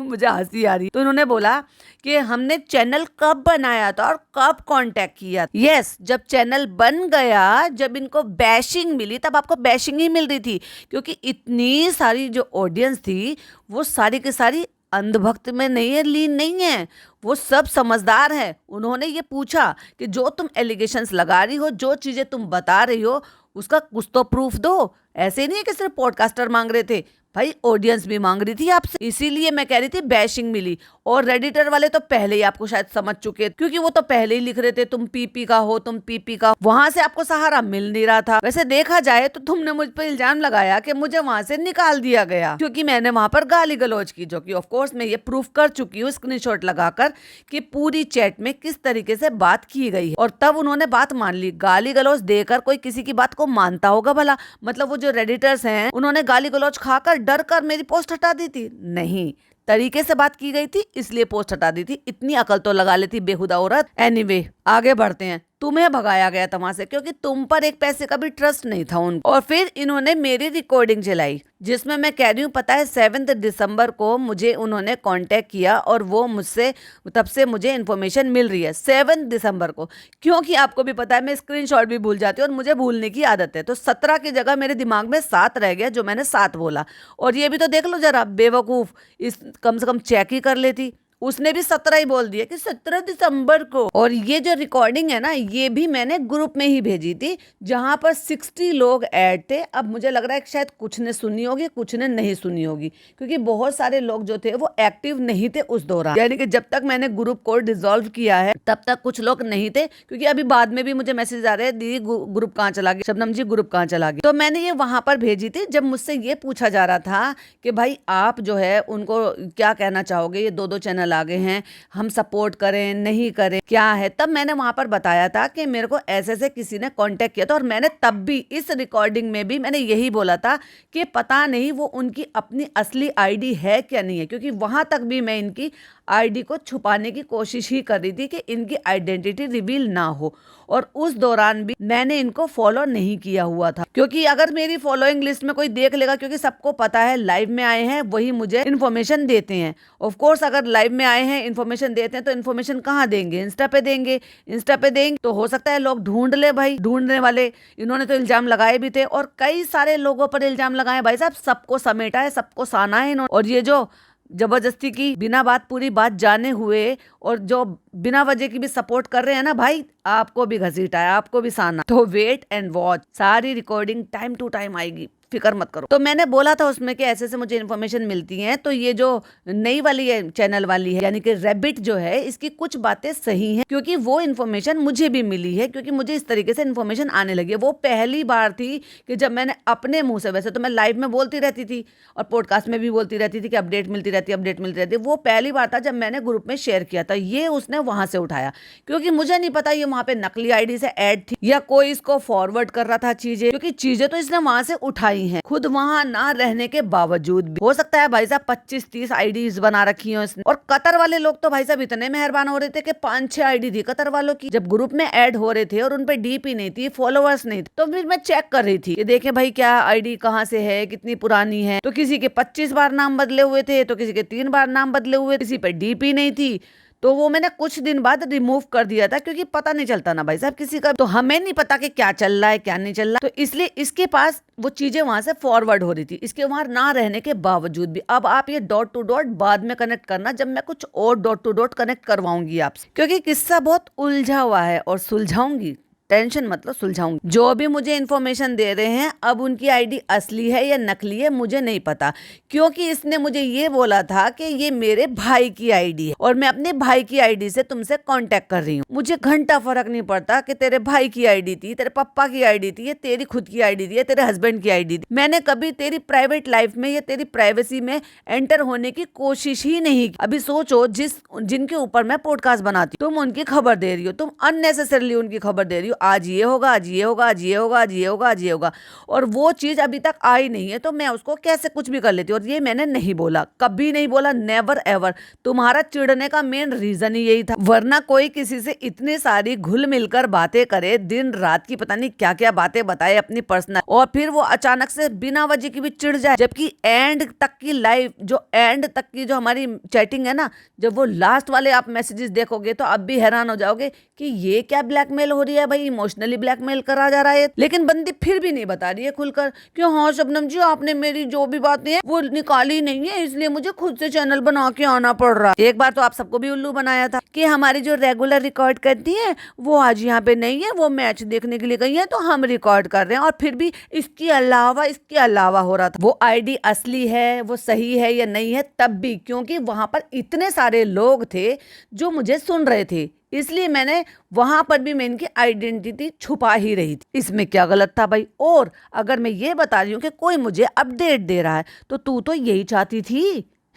मुझे हंसी आ रही, तो इन्होंने बोला कि हमने चैनल कब बनाया था और कब कांटेक्ट किया। यस, जब चैनल बन गया, जब इनको बैशिंग मिली, तब आपको बैशिंग ही मिल रही थी, क्योंकि इतनी सारी जो ऑडियंस थी वो सारी की सारी अंधभक्त में नहीं है, लीन नहीं है, वो सब समझदार है। उन्होंने ये पूछा कि जो तुम एलिगेशंस लगा रही हो, जो चीजें तुम बता रही हो, उसका कुछ तो प्रूफ दो। ऐसे नहीं है कि सिर्फ पॉडकास्टर मांग रहे थे, भाई ऑडियंस भी मांग रही थी आपसे। इसीलिए मैं कह रही थी बैशिंग मिली। और रेडिटर वाले तो पहले ही आपको शायद समझ चुके, क्योंकि वो तो पहले ही लिख रहे थे तुम पीपी का हो, तुम पीपी का। वहां से आपको सहारा मिल नहीं रहा था। वैसे देखा जाए तो तुमने मुझ पर इल्जाम लगाया कि मुझे वहां से निकाल दिया गया क्योंकि मैंने वहां पर गाली गलौज की, जो कि ऑफ कोर्स मैं ये प्रूफ कर चुकी हूँ स्क्रीनशॉट लगाकर कि पूरी चैट में किस तरीके से बात की गई है। और तब उन्होंने बात मान ली। गाली गलौज देकर कोई किसी की बात को मानता होगा भला? मतलब वो जो रेडिटर्स हैं, उन्होंने गाली गलौज खाकर डर कर मेरी पोस्ट हटा दी थी? नहीं, तरीके से बात की गई थी इसलिए पोस्ट हटा दी थी। इतनी अकल तो लगा लेती बेहुदा औरत। एनीवे, आगे बढ़ते हैं। तुम्हें भगाया गया था वहां से क्योंकि तुम पर एक पैसे का भी ट्रस्ट नहीं था उनको। और फिर इन्होंने मेरी रिकॉर्डिंग चलाई, जिसमें मैं कह रही हूँ, पता है 7 दिसंबर को मुझे उन्होंने कांटेक्ट किया और वो मुझसे, तब से मुझे इन्फॉर्मेशन मिल रही है 7 दिसंबर को। क्योंकि आपको भी पता है मैं स्क्रीनशॉट भी भूल जाती हूँ और मुझे भूलने की आदत है। तो 17 की जगह मेरे दिमाग में 7 रह गया, जो मैंने 7 बोला। और ये भी तो देख लो जरा, बेवकूफ, इस कम से कम चेक ही कर लेती। उसने भी 17 ही बोल दिया कि 17 दिसंबर को। और ये जो रिकॉर्डिंग है ना, ये भी मैंने ग्रुप में ही भेजी थी, जहां पर 60 लोग ऐड थे। अब मुझे लग रहा है कि शायद कुछ ने सुनी होगी, कुछ ने नहीं सुनी होगी, क्योंकि बहुत सारे लोग जो थे वो एक्टिव नहीं थे उस दौरान। यानी कि जब तक मैंने ग्रुप को डिसॉल्व किया है तब तक कुछ लोग नहीं थे, क्योंकि अभी बाद में भी मुझे मैसेज आ रहे हैं, दीदी ग्रुप कहाँ चला गया, शबनम जी ग्रुप कहाँ चला गया। तो मैंने ये वहां पर भेजी थी जब मुझसे ये पूछा जा रहा था कि भाई आप जो है उनको क्या कहना चाहोगे, ये 2-2 चैनल आगे हैं, हम सपोर्ट करें नहीं करें, क्या है। तब मैंने वहां पर बताया था कि मेरे को ऐसे से किसी ने कांटेक्ट किया था, और मैंने तब भी इस रिकॉर्डिंग में भी मैंने यही बोला था कि पता नहीं वो उनकी अपनी असली आईडी है क्या नहीं है, क्योंकि वहां तक भी मैं इनकी आईडी को छुपाने की कोशिश ही कर रही थी कि इनकी आइडेंटिटी रिवील ना हो। और उस दौरान भी मैंने इनको फॉलो नहीं किया हुआ था, क्योंकि अगर मेरी फॉलोइंग लिस्ट में कोई देख लेगा, क्योंकि सबको पता है लाइव में आए हैं वही मुझे इन्फॉर्मेशन देते हैं। ऑफ कोर्स अगर लाइव में आए हैं इन्फॉर्मेशन देते हैं तो इन्फॉर्मेशन कहाँ देंगे? इंस्टा पे देंगे। इंस्टा पे देंगे तो हो सकता है लोग ढूंढ ले, भाई ढूंढने वाले। इन्होंने तो इल्जाम लगाए भी थे और कई सारे लोगों पर इल्जाम लगाए। भाई साहब, सबको समेटा है, सबको साना है इन्होंने। और ये जो जबरदस्ती की, बिना बात पूरी बात जाने हुए, और जो बिना वजह की भी सपोर्ट कर रहे हैं ना भाई, आपको भी घसीटा है, आपको भी साना। तो वेट एंड वॉच, सारी रिकॉर्डिंग टाइम टू टाइम आएगी, फिक्र मत करो। तो मैंने बोला था उसमें कि ऐसे से मुझे इन्फॉर्मेशन मिलती है। तो ये जो नई वाली है चैनल वाली है, यानी कि रैबिट जो है, इसकी कुछ बातें सही हैं, क्योंकि वो इन्फॉर्मेशन मुझे भी मिली है, क्योंकि मुझे इस तरीके से इन्फॉर्मेशन आने लगी है। वो पहली बार थी कि जब मैंने अपने मुंह से, वैसे तो मैं लाइव में बोलती रहती थी और पॉडकास्ट में भी बोलती रहती थी कि अपडेट मिलती रहती है, अपडेट मिलती रहती है, वो पहली बार था जब मैंने ग्रुप में शेयर किया था। ये उसने वहां से उठाया, क्योंकि मुझे नहीं पता ये वहां पे नकली आईडी से ऐड थी या कोई इसको फॉरवर्ड कर रहा था चीजें, क्योंकि चीजें तो इसने वहां से उठाई हैं, खुद वहां ना रहने के बावजूद भी। हो सकता है भाई साहब 25-30 आईडीज बना रखी हैं इसने। और कतर वाले लोग तो भाई साहब इतने मेहरबान हो रहे थे कि 5-6 आईडी थी कतर वालों की, जब ग्रुप में ऐड हो रहे थे और उनपे डीपी नहीं थी, फॉलोअर्स नहीं थे, तो फिर मैं चेक कर रही थी कि देखें भाई क्या आईडी कहाँ से है, कितनी पुरानी है। तो किसी के 25 बार नाम बदले हुए थे, तो किसी के 3 बार नाम बदले हुए, किसी पे डीपी नहीं थी। तो वो मैंने कुछ दिन बाद रिमूव कर दिया था, क्योंकि पता नहीं चलता ना भाई साहब किसी का, तो हमें नहीं पता कि क्या चल रहा है क्या नहीं चल रहा। तो इसलिए इसके पास वो चीजें वहां से फॉरवर्ड हो रही थी, इसके वहां ना रहने के बावजूद भी। अब आप ये डॉट टू डॉट बाद में कनेक्ट करना, जब मैं कुछ और डॉट टू डॉट कनेक्ट करवाऊंगी आपसे, क्योंकि किस्सा बहुत उलझा हुआ है और सुलझाऊंगी, टेंशन मतलब सुलझाऊंगी। जो भी मुझे इन्फॉर्मेशन दे रहे हैं, अब उनकी आईडी असली है या नकली है मुझे नहीं पता, क्योंकि इसने मुझे ये बोला था कि ये मेरे भाई की आईडी है और मैं अपने भाई की आईडी से तुमसे कांटेक्ट कर रही हूँ। मुझे घंटा फर्क नहीं पड़ता कि तेरे भाई की आईडी थी, तेरे पापा की आईडी थी, या तेरी खुद की आईडी थी, या तेरे हस्बैंड की आईडी थी। मैंने कभी तेरी प्राइवेट लाइफ में या तेरी प्राइवेसी में एंटर होने की कोशिश ही नहीं की। अभी सोचो, जिनके ऊपर मैं पॉडकास्ट बनाती हूँ, तुम उनकी खबर दे रही हो, तुम अननेसेसरली उनकी खबर दे रही हो, आज ये होगा, आज ये होगा, आज ये होगा, आज ये होगा, आज ये होगा, और वो चीज अभी तक आई नहीं है, तो मैं उसको कैसे कुछ भी कर लेती हूँ। और ये मैंने नहीं बोला, कभी नहीं बोला, नेवर एवर। तुम्हारा चिढ़ने का मेन रीजन ही यही था, वरना कोई किसी से इतनी सारी घुल मिलकर बातें करे, दिन रात की पता नहीं क्या क्या बातें बताए अपनी पर्सनल, और फिर वो अचानक से बिना वजह की भी चिढ़ जाए। जबकि एंड तक की लाइफ, जो एंड तक की जो हमारी चैटिंग है ना, जब वो लास्ट वाले आप मैसेजेस देखोगे तो आप भी हैरान हो जाओगे कि ये क्या ब्लैकमेल हो रही है भाई, इमोशनली ब्लैकमेल करा जा रहा है। लेकिन बंदी फिर भी नहीं बता रही है खुलकर कि हाँ शबनम जी, आपने मेरी जो भी बातें हैं वो निकाली नहीं है, इसलिए मुझे खुद से चैनल बना के आना पड़ रहा है। एक बार तो आप सबको भी उल्लू बनाया था कि हमारी जो रेगुलर रिकॉर्ड करती है वो आज यहाँ पे नहीं है, वो मैच देखने के लिए गई है, तो हम रिकॉर्ड कर रहे हैं। और फिर भी इसके अलावा हो रहा था। वो आईडी असली है, वो सही है या नहीं है, तब भी, क्योंकि वहां पर इतने सारे लोग थे जो मुझे सुन रहे थे, इसलिए मैंने वहां पर भी मैं इनकी आइडेंटिटी छुपा ही रही थी। इसमें क्या गलत था भाई। और अगर मैं ये बता रही हूँ कि कोई मुझे अपडेट दे रहा है, तो तू तो यही चाहती थी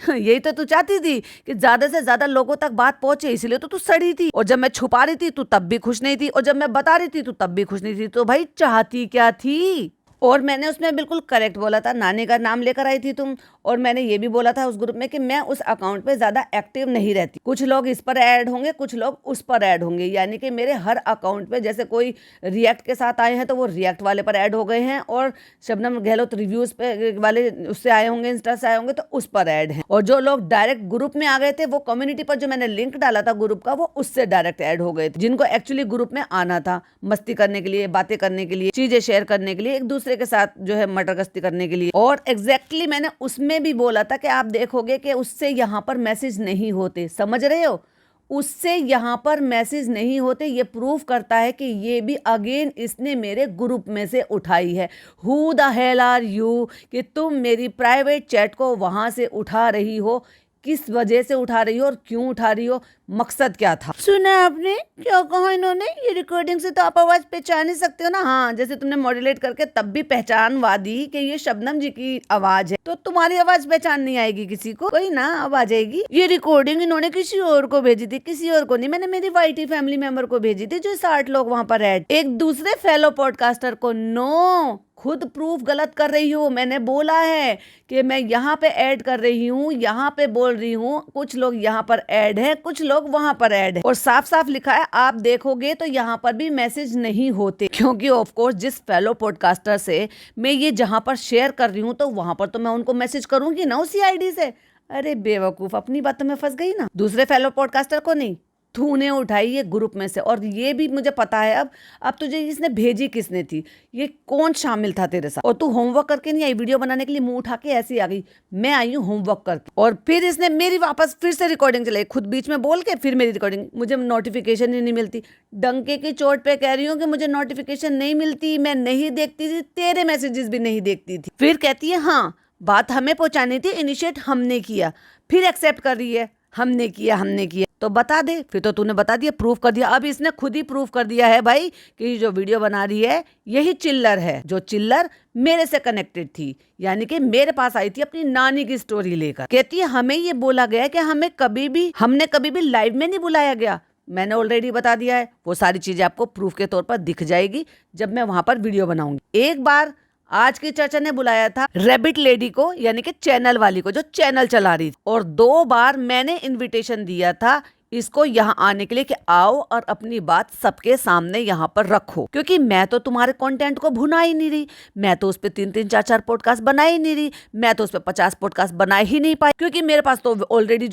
यही तो तू चाहती थी कि ज्यादा से ज्यादा लोगों तक बात पहुंचे, इसलिए तो तू सड़ी थी। और जब मैं छुपा रही थी तू तब भी खुश नहीं थी, और जब मैं बता रही थी तू तब भी खुश नहीं थी। तो भाई चाहती क्या थी। और मैंने उसमें बिल्कुल करेक्ट बोला था, नानी का नाम लेकर आई थी तुम। और मैंने ये भी बोला था उस ग्रुप में कि मैं उस अकाउंट पे ज्यादा एक्टिव नहीं रहती, कुछ लोग इस पर ऐड होंगे, कुछ लोग उस पर ऐड होंगे, यानी कि मेरे हर अकाउंट पे जैसे कोई रिएक्ट के साथ आए हैं तो वो रिएक्ट वाले पर ऐड हो गए हैं, और शबनम गहलोत रिव्यूज पे वाले उससे आए होंगे, इंस्टा से आए होंगे, तो उस पर ऐड है। और जो लोग डायरेक्ट ग्रुप में आ गए थे, वो कम्युनिटी पर जो मैंने लिंक डाला था ग्रुप का, वो उससे डायरेक्ट ऐड हो गए थे, जिनको एक्चुअली ग्रुप में आना था मस्ती करने के लिए, बातें करने के लिए, चीजें शेयर करने के लिए, एक दूसरे के साथ जो है मटर गश्ती करने के लिए। और एग्जैक्टली मैंने उसमें भी बोला था कि आप देखोगे कि उससे यहाँ पर मैसेज नहीं होते, समझ रहे हो, उससे यहाँ पर मैसेज नहीं होते। ये प्रूफ करता है कि ये भी अगेन इसने मेरे ग्रुप में से उठाई है। Who the hell are you कि तुम मेरी प्राइवेट चैट को वहां से उठा रही हो, किस वजह से उठा रही हो और क्यों उठा रही हो, मकसद क्या था। सुना आपने क्या कहा इन्होंने, ये रिकॉर्डिंग से तो आप आवाज पहचान ही सकते हो ना। हाँ, जैसे तुमने मॉड्यूलेट करके तब भी पहचानवा दी कि ये शबनम जी की आवाज है, तो तुम्हारी आवाज पहचान नहीं आएगी किसी को, कोई ना अब आ जाएगी। ये रिकॉर्डिंग इन्होंने किसी और को भेजी थी, किसी और को नहीं, मैंने मेरी वाईटी फैमिली मेंबर को भेजी थी, जो 60 लोग वहां पर ऐड, एक दूसरे फेलो पॉडकास्टर को। नो, खुद प्रूफ गलत कर रही हूँ। मैंने बोला है कि मैं यहाँ पे ऐड कर रही हूँ, यहाँ पे बोल रही हूँ, कुछ लोग यहाँ पर ऐड है, कुछ लोग वहां पर ऐड है, और साफ साफ लिखा है, आप देखोगे तो यहाँ पर भी मैसेज नहीं होते, क्योंकि ऑफ कोर्स जिस फेलो पॉडकास्टर से मैं ये जहां पर शेयर कर रही हूँ, तो वहां पर तो मैं उनको मैसेज करूंगी ना उसी आईडी से। अरे बेवकूफ, अपनी बातों में फंस गई ना, दूसरे फेलो पॉडकास्टर को नहीं। तूने उठाई ये ग्रुप में से, और ये भी मुझे पता है अब तुझे इसने भेजी किसने थी, ये कौन शामिल था तेरे साथ, और तू होमवर्क करके नहीं आई वीडियो बनाने के लिए, मुंह उठा के ऐसी आ गई। मैं आई हूँ होमवर्क करके, और फिर इसने मेरी वापस फिर से रिकॉर्डिंग चलाई, खुद बीच में बोल के फिर मेरी रिकॉर्डिंग, मुझे नोटिफिकेशन ही नहीं मिलती। डंके की चोट पे कह रही हूँ कि मुझे नोटिफिकेशन नहीं मिलती, मैं नहीं देखती थी, तेरे मैसेजेस भी नहीं देखती थी। फिर कहती है हाँ बात हमें पहुंचानी थी, इनिशिएट हमने किया, फिर एक्सेप्ट कर रही है हमने किया। तो बता दे, फिर तो तूने बता दिया, प्रूफ कर दिया। अब इसने खुद ही प्रूफ कर दिया है भाई कि जो वीडियो बना रही है यही चिल्लर है, जो चिल्लर मेरे से कनेक्टेड थी, यानी कि मेरे पास आई थी अपनी नानी की स्टोरी लेकर। कहती है हमें ये बोला गया कि हमने कभी भी लाइव में नहीं बुलाया गया। मैंने ऑलरेडी बता दिया है, वो सारी चीजें आपको प्रूफ के तौर पर दिख जाएगी जब मैं वहां पर वीडियो बनाऊंगी। एक बार आज की चर्चा ने बुलाया था रैबिट लेडी को, यानी कि चैनल वाली को जो चैनल चला रही थी, और 2 बार मैंने इनविटेशन दिया था इसको यहाँ आने के लिए कि आओ और अपनी बात सबके सामने यहाँ पर रखो, क्योंकि मैं तो तुम्हारे कंटेंट को भुना ही नहीं रही, मैं तो उस पर 3-3 4-4 पॉडकास्ट बना ही नहीं रही, मैं तो उस पर 50 पॉडकास्ट बना ही नहीं पाई, क्योंकि मेरे पास तो ऑलरेडी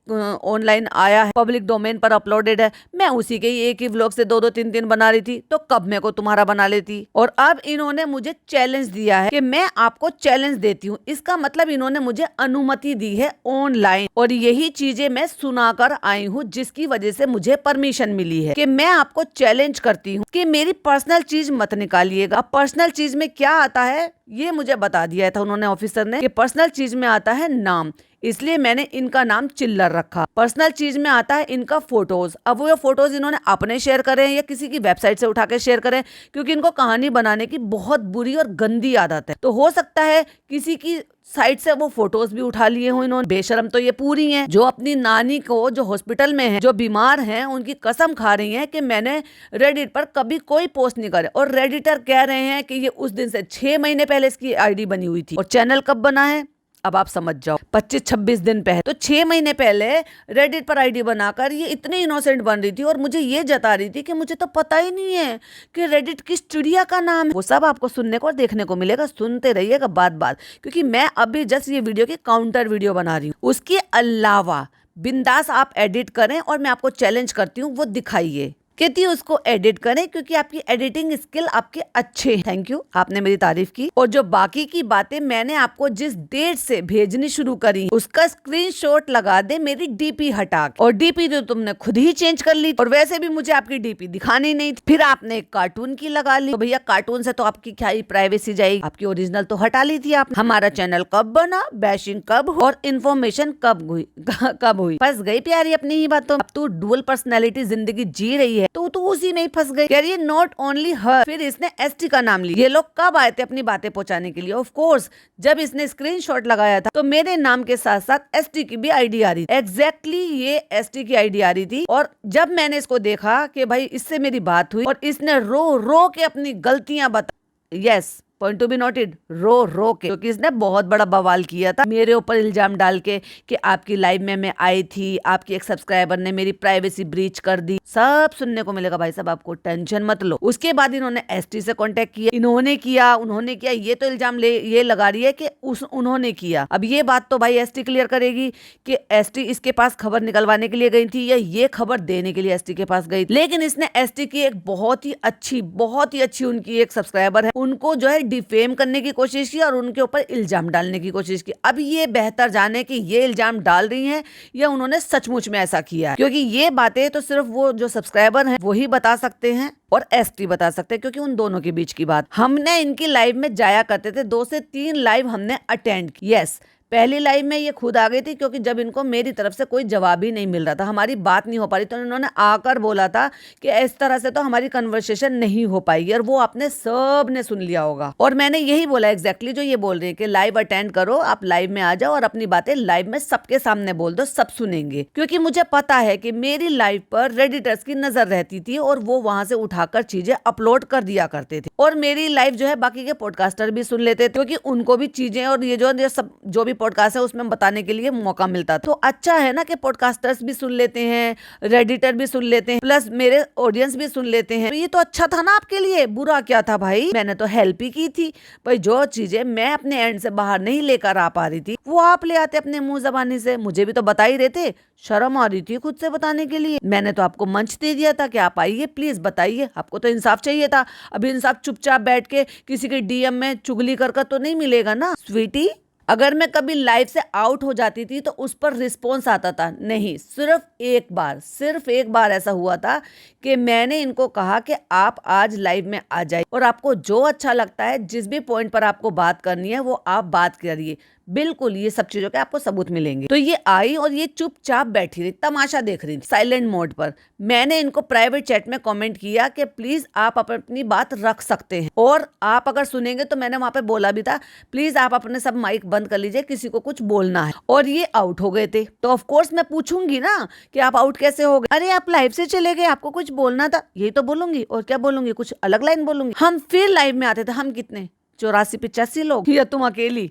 ऑनलाइन आया है, पब्लिक डोमेन पर अपलोडेड है। मैं उसी के ही एक ही व्लॉग से 2-2 3-3 बना रही थी, तो कब मैं को तुम्हारा बना लेती। और अब इन्होंने मुझे चैलेंज दिया है कि मैं आपको चैलेंज देती हूँ, इसका मतलब इन्होंने मुझे अनुमति दी है ऑनलाइन, और यही चीजें मैं सुनाकर आई हूँ, जिसकी वजह से मुझे परमिशन मिली है कि मैं आपको चैलेंज करती हूँ कि मेरी पर्सनल चीज मत निकालिएगा। पर्सनल चीज में क्या आता है ये मुझे बता दिया था उन्होंने, ऑफिसर ने, कि पर्सनल चीज में आता है नाम, इसलिए मैंने इनका नाम चिल्लर रखा। पर्सनल चीज में आता है इनका फोटोज। अब वो फोटोज इन्होंने अपने शेयर करें या किसी की वेबसाइट से उठा के शेयर करें, क्योंकि इनको कहानी बनाने की बहुत बुरी और गंदी आदत है, तो हो सकता है किसी की साइट से वो फोटोज भी उठा लिए हो इन्होंने। बेशरम तो ये पूरी हैं, जो अपनी नानी को जो हॉस्पिटल में है, जो बीमार हैं, उनकी कसम खा रही हैं कि मैंने रेडिट पर कभी कोई पोस्ट नहीं करे, और रेडिटर कह रहे हैं कि ये उस दिन से 6 महीने पहले इसकी आईडी बनी हुई थी। और चैनल कब बना है अब आप समझ जाओ, 25-26 दिन पहले। तो 6 महीने पहले रेडिट पर आईडी बनाकर ये इतनी इनोसेंट बन रही थी, और मुझे ये जता रही थी कि मुझे तो पता ही नहीं है कि रेडिट किस चिड़िया का नाम है। वो सब आपको सुनने को और देखने को मिलेगा, सुनते रहिएगा बात, क्योंकि मैं अभी जस्ट ये वीडियो की काउंटर वीडियो बना रही हूँ। उसके अलावा बिंदास आप एडिट करें, और मैं आपको चैलेंज करती हूँ वो दिखाइए। कहती है उसको एडिट करें क्योंकि आपकी एडिटिंग स्किल आपके अच्छे हैं। थैंक यू, आपने मेरी तारीफ की। और जो बाकी की बातें मैंने आपको जिस डेट से भेजनी शुरू करी उसका स्क्रीनशॉट लगा दे मेरी डीपी हटा के। और डीपी तो तुमने खुद ही चेंज कर ली, और वैसे भी मुझे आपकी डीपी दिखानी नहीं थी। फिर आपने एक कार्टून की लगा ली, तो भैया कार्टून से तो आपकी क्या ही प्राइवेसी जाएगी, आपकी ओरिजिनल तो हटा ली थी आपने। हमारा चैनल कब बना, बैशिंग कब और इन्फॉर्मेशन कब हुई, फंस गई प्यारी अपनी ही बातों। अब तू डुअल पर्सनैलिटी जिंदगी जी रही है, तो तू उसी में ही फंस गई। कह रही है नॉट ओनली हर, फिर इसने एसटी का नाम लिया। ये लोग कब आए थे अपनी बातें पहुंचाने के लिए? ऑफ कोर्स जब इसने स्क्रीनशॉट लगाया था तो मेरे नाम के साथ साथ एसटी की भी आईडी आ रही थी। एग्जैक्टली ये एसटी की आईडी आ रही थी। और जब मैंने इसको देखा कि भाई इससे मेरी बात हुई और इसने रो के अपनी गलतियां बता, yes point to be noted, रो के, क्योंकि इसने बहुत बड़ा बवाल किया था मेरे ऊपर इल्जाम डाल के कि आपकी लाइव में मैं आई थी, आपकी एक सब्सक्राइबर ने मेरी प्राइवेसी ब्रीच कर दी। सब सुनने को मिलेगा भाई साहब, आपको टेंशन मत लो। उसके बाद इन्होंने एसटी से कांटेक्ट किया, उन्होंने किया, ये तो इल्जाम ये लगा रही है कि उन्होंने किया। अब ये बात तो भाई एसटी क्लियर करेगी कि एसटी इसके पास खबर निकलवाने के लिए गई थी या ये खबर देने के लिए एसटी के पास गई। लेकिन इसने एसटी की एक बहुत ही अच्छी उनकी एक सब्सक्राइबर है, उनको जो है डिफेम करने की कोशिश की और उनके ऊपर इल्जाम डालने की कोशिश की। अब ये बेहतर जाने कि ये इल्जाम डाल रही हैं या उन्होंने सचमुच में ऐसा किया है, क्योंकि ये बातें तो सिर्फ वो जो सब्सक्राइबर हैं वो ही बता सकते हैं और एसटी बता सकते हैं, क्योंकि उन दोनों के बीच की बात। हमने इनकी लाइव में जाया करते थे, 2 से 3 लाइव हमने अटेंड की। यस, पहली लाइव में ये खुद आ गई थी, क्योंकि जब इनको मेरी तरफ से कोई जवाब ही नहीं मिल रहा था, हमारी बात नहीं हो पा रही, तो इन्होंने आकर बोला था कि इस तरह से तो हमारी कन्वर्सेशन नहीं हो पाएगी, और वो आपने सब ने सुन लिया होगा। और मैंने यही बोला एग्जैक्टली जो ये बोल रही है कि लाइव अटेंड करो, आप लाइव में आ जाओ और अपनी बातें लाइव में सबके सामने बोल दो, सब सुनेंगे। क्योंकि मुझे पता है कि मेरी लाइव पर रेडिटर्स की नजर रहती थी और वो वहां से उठाकर चीजें अपलोड कर दिया करते थे, और मेरी लाइव जो है बाकी के पॉडकास्टर भी सुन लेते थे, क्योंकि उनको भी चीजें और ये जो भी पॉडकास्ट है उसमें बताने के लिए मौका मिलता था। तो अच्छा है ना कि पॉडकास्टर्स भी सुन लेते हैं, रेडिटर भी सुन लेते हैं, प्लस मेरे ऑडियंस भी सुन लेते हैं। तो ये तो अच्छा था ना आपके लिए, बुरा क्या था भाई? मैंने तो हेल्प ही की थी भाई। जो चीजें मैं अपने एंड से बाहर नहीं लेकर आ पा रही थी वो आप ले आते अपने मुंह जबानी से, मुझे भी तो बता ही रहे थे। शर्म आ रही थी खुद से बताने के लिए। मैंने तो आपको मंच दे दिया था कि आप आइए प्लीज बताइए, आपको तो इंसाफ चाहिए था। अभी इंसाफ चुपचाप बैठ के किसी के डीएम में चुगली कर तो नहीं मिलेगा ना स्वीटी। अगर मैं कभी लाइफ से आउट हो जाती थी तो उस पर रिस्पॉन्स आता था, नहीं सिर्फ एक बार ऐसा हुआ था कि मैंने इनको कहा कि आप आज लाइव में आ जाइए और आपको जो अच्छा लगता है, जिस भी पॉइंट पर आपको बात करनी है वो आप बात करिए, बिल्कुल ये सब चीजों के आपको सबूत मिलेंगे। तो ये आई और ये चुपचाप बैठी रही, तमाशा देख रही थी साइलेंट मोड पर। मैंने इनको प्राइवेट चैट में कमेंट किया कि प्लीज आप अपनी बात रख सकते हैं, और आप अगर सुनेंगे तो मैंने वहां पे बोला भी था प्लीज आप अपने सब माइक बंद कर लीजिए, किसी को कुछ बोलना है। और ये आउट हो गए थे, तो ऑफ कोर्स मैं पूछूंगी ना कि आप आउट कैसे हो गए। अरे आप लाइव से चले गए, आपको कुछ बोलना था, यही तो बोलूंगी। और क्या बोलूंगी, कुछ अलग लाइन बोलूंगी। हम फिर लाइव में आते थे, हम कितने 84-85 लोग, या तुम अकेली।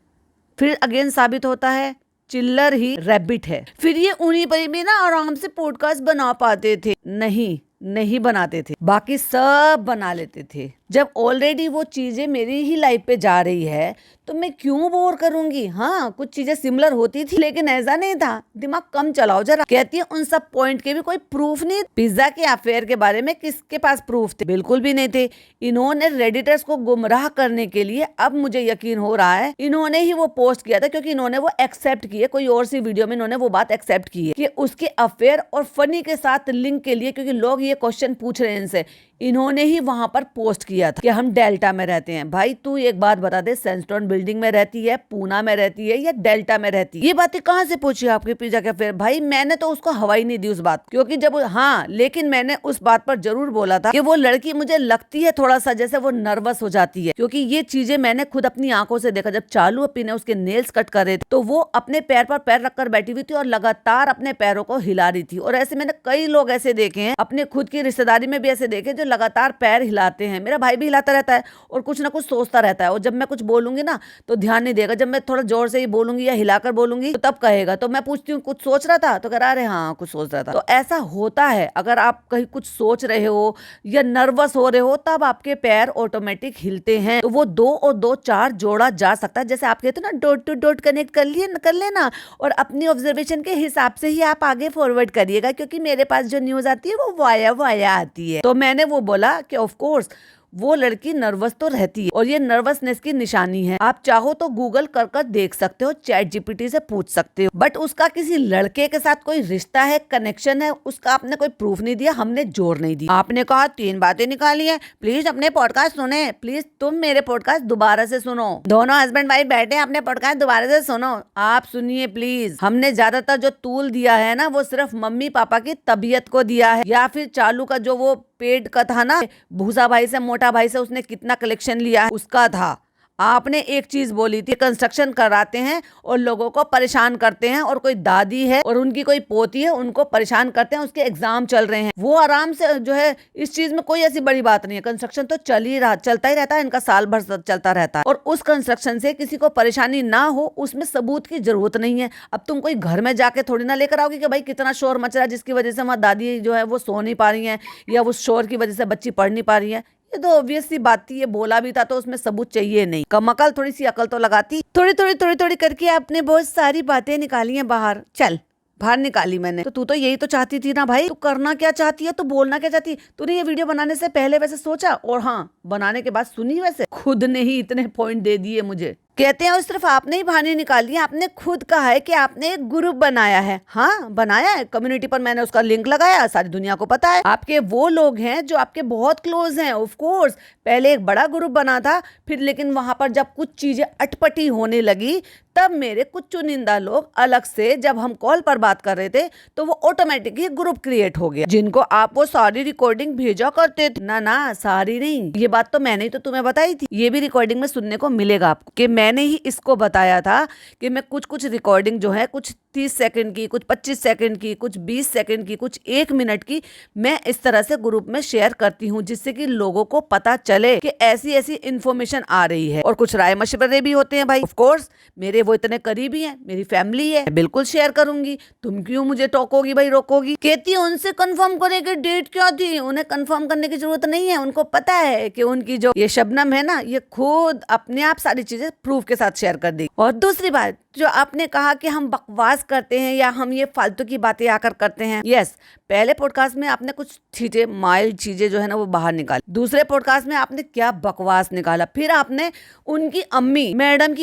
फिर अगेन साबित होता है चिल्लर ही रैबिट है। फिर ये उन्हीं पर भी ना आराम से पॉडकास्ट बना पाते थे, नहीं बनाते थे, बाकी सब बना लेते थे। जब ऑलरेडी वो चीजें मेरी ही लाइफ पे जा रही है तो मैं क्यों बोर करूंगी। हाँ कुछ चीजें सिमिलर होती थी लेकिन ऐसा नहीं था, दिमाग कम चलाओ जरा। कहती है उन सब पॉइंट के भी कोई प्रूफ नहीं। पिज्जा के अफेयर के बारे में किसके पास प्रूफ थे, बिल्कुल भी नहीं थे। इन्होंने रेडिटर्स को गुमराह करने के लिए, अब मुझे यकीन हो रहा है इन्होंने ही वो पोस्ट किया था, क्योंकि इन्होंने वो एक्सेप्ट किए, कोई और सी वीडियो में इन्होंने वो बात एक्सेप्ट की है कि उसके अफेयर और फनी के साथ लिंक के लिए, क्योंकि लोग ये क्वेश्चन पूछ रहे हैं इनसे, इन्होंने ही वहां पर पोस्ट किया था कि हम डेल्टा में रहते हैं। भाई तू एक बात बता दे, सैंडस्टोन बिल्डिंग में रहती है, पूना में रहती है या डेल्टा में रहती है? ये बातें कहाँ से पूछी आपके पिज्जा के फिर? भाई मैंने तो उसको हवा ही नहीं दी उस बात, क्योंकि जब हाँ, लेकिन मैंने उस बात पर जरूर बोला था कि वो लड़की मुझे लगती है थोड़ा सा जैसे वो नर्वस हो जाती है, क्योंकि ये चीजें मैंने खुद अपनी आंखों से देखा। जब चालू अपी ने उसके नेल्स कट करे थे तो वो अपने पैर पर पैर रखकर बैठी हुई थी और लगातार अपने पैरों को हिला रही थी। और ऐसे मैंने कई लोग ऐसे देखे हैं, अपने खुद की रिश्तेदारी में भी ऐसे देखे जो लगातार पैर हिलाते हैं। मेरा भाई भी हिलाता रहता है और कुछ ना कुछ सोचता रहता है, और जब मैं कुछ बोलूंगी ना तो ध्यान नहीं देगा। जब मैं थोड़ा जोर से ही बोलूंगी या हिलाकर बोलूंगी तो तब कहेगा। तो मैं पूछती हूँ कुछ सोच रहा था, तो कह रहा अरे हाँ कुछ सोच रहा था। तो ऐसा होता है, अगर आप कहीं कुछ सोच रहे हो या नर्वस हो रहे हो तब आपके पैर ऑटोमेटिक हिलते हैं। तो वो 2 और 2 4 जोड़ा जा सकता है। जैसे आप कहते हो ना डॉट टू डॉट कनेक्ट कर लेना, और अपनी ऑब्जर्वेशन के हिसाब से ही आप आगे फॉरवर्ड करिएगा, क्योंकि मेरे पास जो न्यूज आती है वो वाया आती है। तो मैंने वो बोला कि ऑफ कोर्स वो लड़की नर्वस तो रहती है और ये नर्वसनेस की निशानी है। आप चाहो तो गूगल कर देख सकते हो, चैट जीपीटी से पूछ सकते हो, बट उसका किसी लड़के के साथ कोई रिश्ता है, कनेक्शन है, उसका आपने कोई प्रूफ नहीं दिया, हमने जोर नहीं दिया। आपने कहा 3 बातें निकाली है, प्लीज अपने पॉडकास्ट सुने, प्लीज तुम मेरे पॉडकास्ट दोबारा से सुनो। दोनों हस्बैंड वाइफ बैठे अपने पॉडकास्ट दोबारा से सुनो, आप सुनिए प्लीज। हमने ज्यादातर जो तूल दिया है ना वो सिर्फ मम्मी पापा की तबीयत को दिया है, या फिर चालू का जो वो पेड का था ना, भूसा भाई से मोटा भाई से उसने कितना कलेक्शन लिया है उसका था। आपने एक चीज बोली थी, कंस्ट्रक्शन कराते हैं और लोगों को परेशान करते हैं, और कोई दादी है और उनकी कोई पोती है उनको परेशान करते हैं, उसके एग्जाम चल रहे हैं, वो आराम से जो है, इस चीज में कोई ऐसी बड़ी बात नहीं है। कंस्ट्रक्शन तो चलता ही रहता है, इनका साल भर चलता रहता है, और उस कंस्ट्रक्शन से किसी को परेशानी ना हो उसमें सबूत की जरूरत नहीं है। अब तुम कोई घर में जाके थोड़ी ना लेकर आओगे कि भाई कितना शोर मच रहा है जिसकी वजह से वहां दादी जो है वो सो नहीं पा रही है, या वो शोर की वजह से बच्ची पढ़ नहीं पा रही है। ये तो ऑब्वियस सी बात थी, ये बोला भी था तो उसमें सबूत चाहिए नहीं। कम अकल, थोड़ी सी अकल तो लगाती। थोड़ी करके आपने बहुत सारी बातें निकाली हैं बाहर, चल बाहर निकाली मैंने। तो तू तो यही तो चाहती थी ना भाई, तू करना क्या चाहती है, तू बोलना क्या चाहती है? तूने ये वीडियो बनाने से पहले वैसे सोचा, और हाँ बनाने के बाद सुनी वैसे? खुद ने ही इतने पॉइंट दे दिए मुझे। कहते हैं और सिर्फ आपने ही बहाने निकाली है, आपने खुद कहा है कि आपने एक ग्रुप बनाया है। हाँ बनाया है, कम्युनिटी पर मैंने उसका लिंक लगाया, सारी दुनिया को पता है। आपके वो लोग हैं जो आपके बहुत क्लोज हैं, ऑफ कोर्स। पहले एक बड़ा ग्रुप बना था, फिर लेकिन वहां पर जब कुछ चीजें अटपटी होने लगी तब मेरे कुछ चुनिंदा लोग अलग से, जब हम कॉल पर बात कर रहे थे तो वो ऑटोमेटिक ही ग्रुप क्रिएट हो गया, जिनको आप वो सारी रिकॉर्डिंग भेजा करते थे। ना सारी नहीं, ये बात तो मैंने ही तो तुम्हें बताई थी, ये भी रिकॉर्डिंग में सुनने को मिलेगा आपको कि मैंने ही इसको बताया था कि मैं कुछ रिकॉर्डिंग जो है, कुछ 30 सेकंड की, कुछ 25 सेकंड की, कुछ 20 सेकंड की, कुछ 1 मिनट की, मैं इस तरह से ग्रुप में शेयर करती हूँ, जिससे कि लोगों को पता चले कि ऐसी ऐसी इन्फॉर्मेशन आ रही है। और कुछ राय मशवरे भी होते हैं भाई, ऑफ कोर्स मेरे वो इतने करीबी हैं, मेरी फैमिली है, बिल्कुल शेयर करूंगी। तुम क्यों मुझे टोकोगी भाई, रोकोगी? कहती उनसे कंफर्म करे कि डेट क्या थी। उन्हें कंफर्म करने की जरूरत नहीं है, उनको पता है कि उनकी जो ये शबनम है ना, ये खुद अपने आप सारी चीजें प्रूव प्रूफ के साथ शेयर कर दी। और दूसरी बात जो आपने कहा कि हम बकवास करते हैं या हम ये फालतू की बातें आकर करते हैं, यस, पहले पॉडकास्ट में आपने कुछ चीजें, माइल्ड चीजें जो है ना वो बाहर निकाली। दूसरे पॉडकास्ट में आपने क्या बकवास निकाला। फिर आपने उनकी अम्मी, मैडम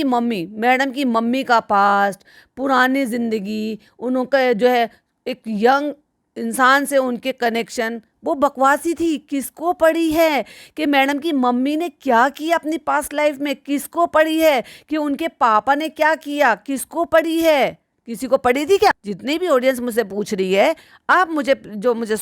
की मम्मी का पास्ट, पुरानी जिंदगी, उनका जो है एक यंग इंसान से उनके कनेक्शन, वो बकवासी थी। किसको पड़ी है कि मैडम की मम्मी ने क्या किया अपनी पास्ट लाइफ में? किसको पड़ी है कि उनके पापा ने क्या किया? किसको पड़ी है? किसी को पड़ी थी क्या? जितनी भी ऑडियंस मुझसे पूछ रही है, आप जो मुझे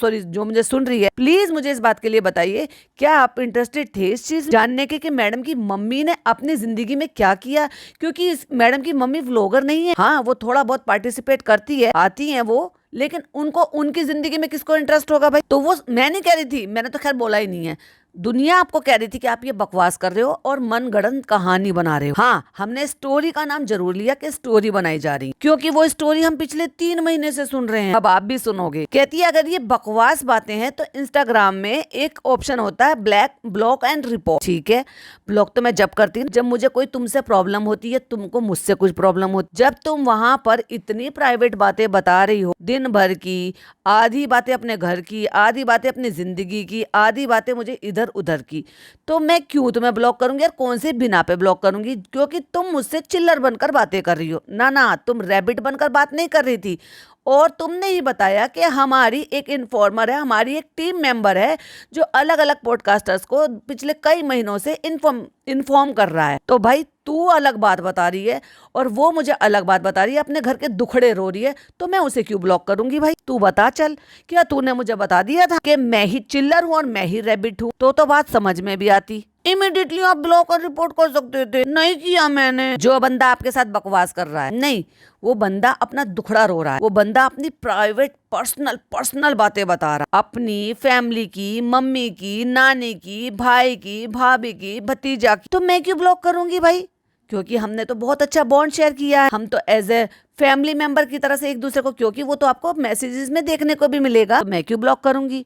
सुन रही है, प्लीज मुझे इस बात के लिए बताइए, क्या आप इंटरेस्टेड थे इस चीज जानने के कि मैडम की मम्मी ने अपनी जिंदगी में क्या किया? क्योंकि मैडम की मम्मी व्लॉगर नहीं है। हाँ, वो थोड़ा बहुत पार्टिसिपेट करती है, आती है वो, लेकिन उनको उनकी जिंदगी में किसको इंटरेस्ट होगा भाई? तो वो मैं नहीं कह रही थी, मैंने तो खैर बोला ही नहीं है, दुनिया आपको कह रही थी कि आप ये बकवास कर रहे हो और मनगढ़ंत कहानी बना रहे हो। हाँ, हमने स्टोरी का नाम जरूर लिया कि स्टोरी बनाई जा रही, क्योंकि वो स्टोरी हम पिछले 3 महीने से सुन रहे हैं, अब आप भी सुनोगे। कहती है अगर ये बकवास बातें हैं तो इंस्टाग्राम में एक ऑप्शन होता है ब्लॉक एंड रिपोर्ट। ठीक है, ब्लॉक तो मैं जब करती हूँ जब मुझे कोई तुमसे प्रॉब्लम होती है, तुमको मुझसे कुछ प्रॉब्लम होती। जब तुम वहां पर इतनी प्राइवेट बातें बता रही हो, दिन भर की, आधी बातें अपने घर की, आधी बातें अपनी जिंदगी की, आधी बातें मुझे इधर उधर की, तो मैं क्यों तुम्हें ब्लॉक करूंगी और कौन से बिना पे ब्लॉक करूंगी? क्योंकि तुम मुझसे चिल्लर बनकर बातें कर रही हो ना, तुम रैबिट बनकर बात नहीं कर रही थी। और तुमने ही बताया कि हमारी एक इन्फॉर्मर है, हमारी एक टीम मेंबर है जो अलग अलग पॉडकास्टर्स को पिछले कई महीनों से इन्फॉर्म कर रहा है। तो भाई तू अलग बात बता रही है और वो मुझे अलग बात बता रही है, अपने घर के दुखड़े रो रही है, तो मैं उसे क्यों ब्लॉक करूंगी भाई? तू बता चल, क्या तूने मुझे बता दिया था कि मैं ही चिल्लर हूं और मैं ही रैबिट हूं? तो बात समझ में भी आती। इमीडिएटली आप ब्लॉक और रिपोर्ट कर सकते थे, नहीं किया मैंने। जो बंदा आपके साथ बकवास कर रहा है, नहीं, वो बंदा अपना दुखड़ा रो रहा है, वो बंदा अपनी प्राइवेट पर्सनल बातें बता रहा है, अपनी फैमिली की, मम्मी की, नानी की, भाई की, भाभी की, भतीजा की। तो मैं क्यों ब्लॉक करूंगी भाई? क्योंकि हमने तो बहुत अच्छा बॉन्ड शेयर किया है, हम तो एज ए फैमिली मेंबर की तरह से एक दूसरे को, क्योंकि वो तो आपको मैसेजेस में देखने को भी मिलेगा, तो मैं क्यों ब्लॉक करूंगी?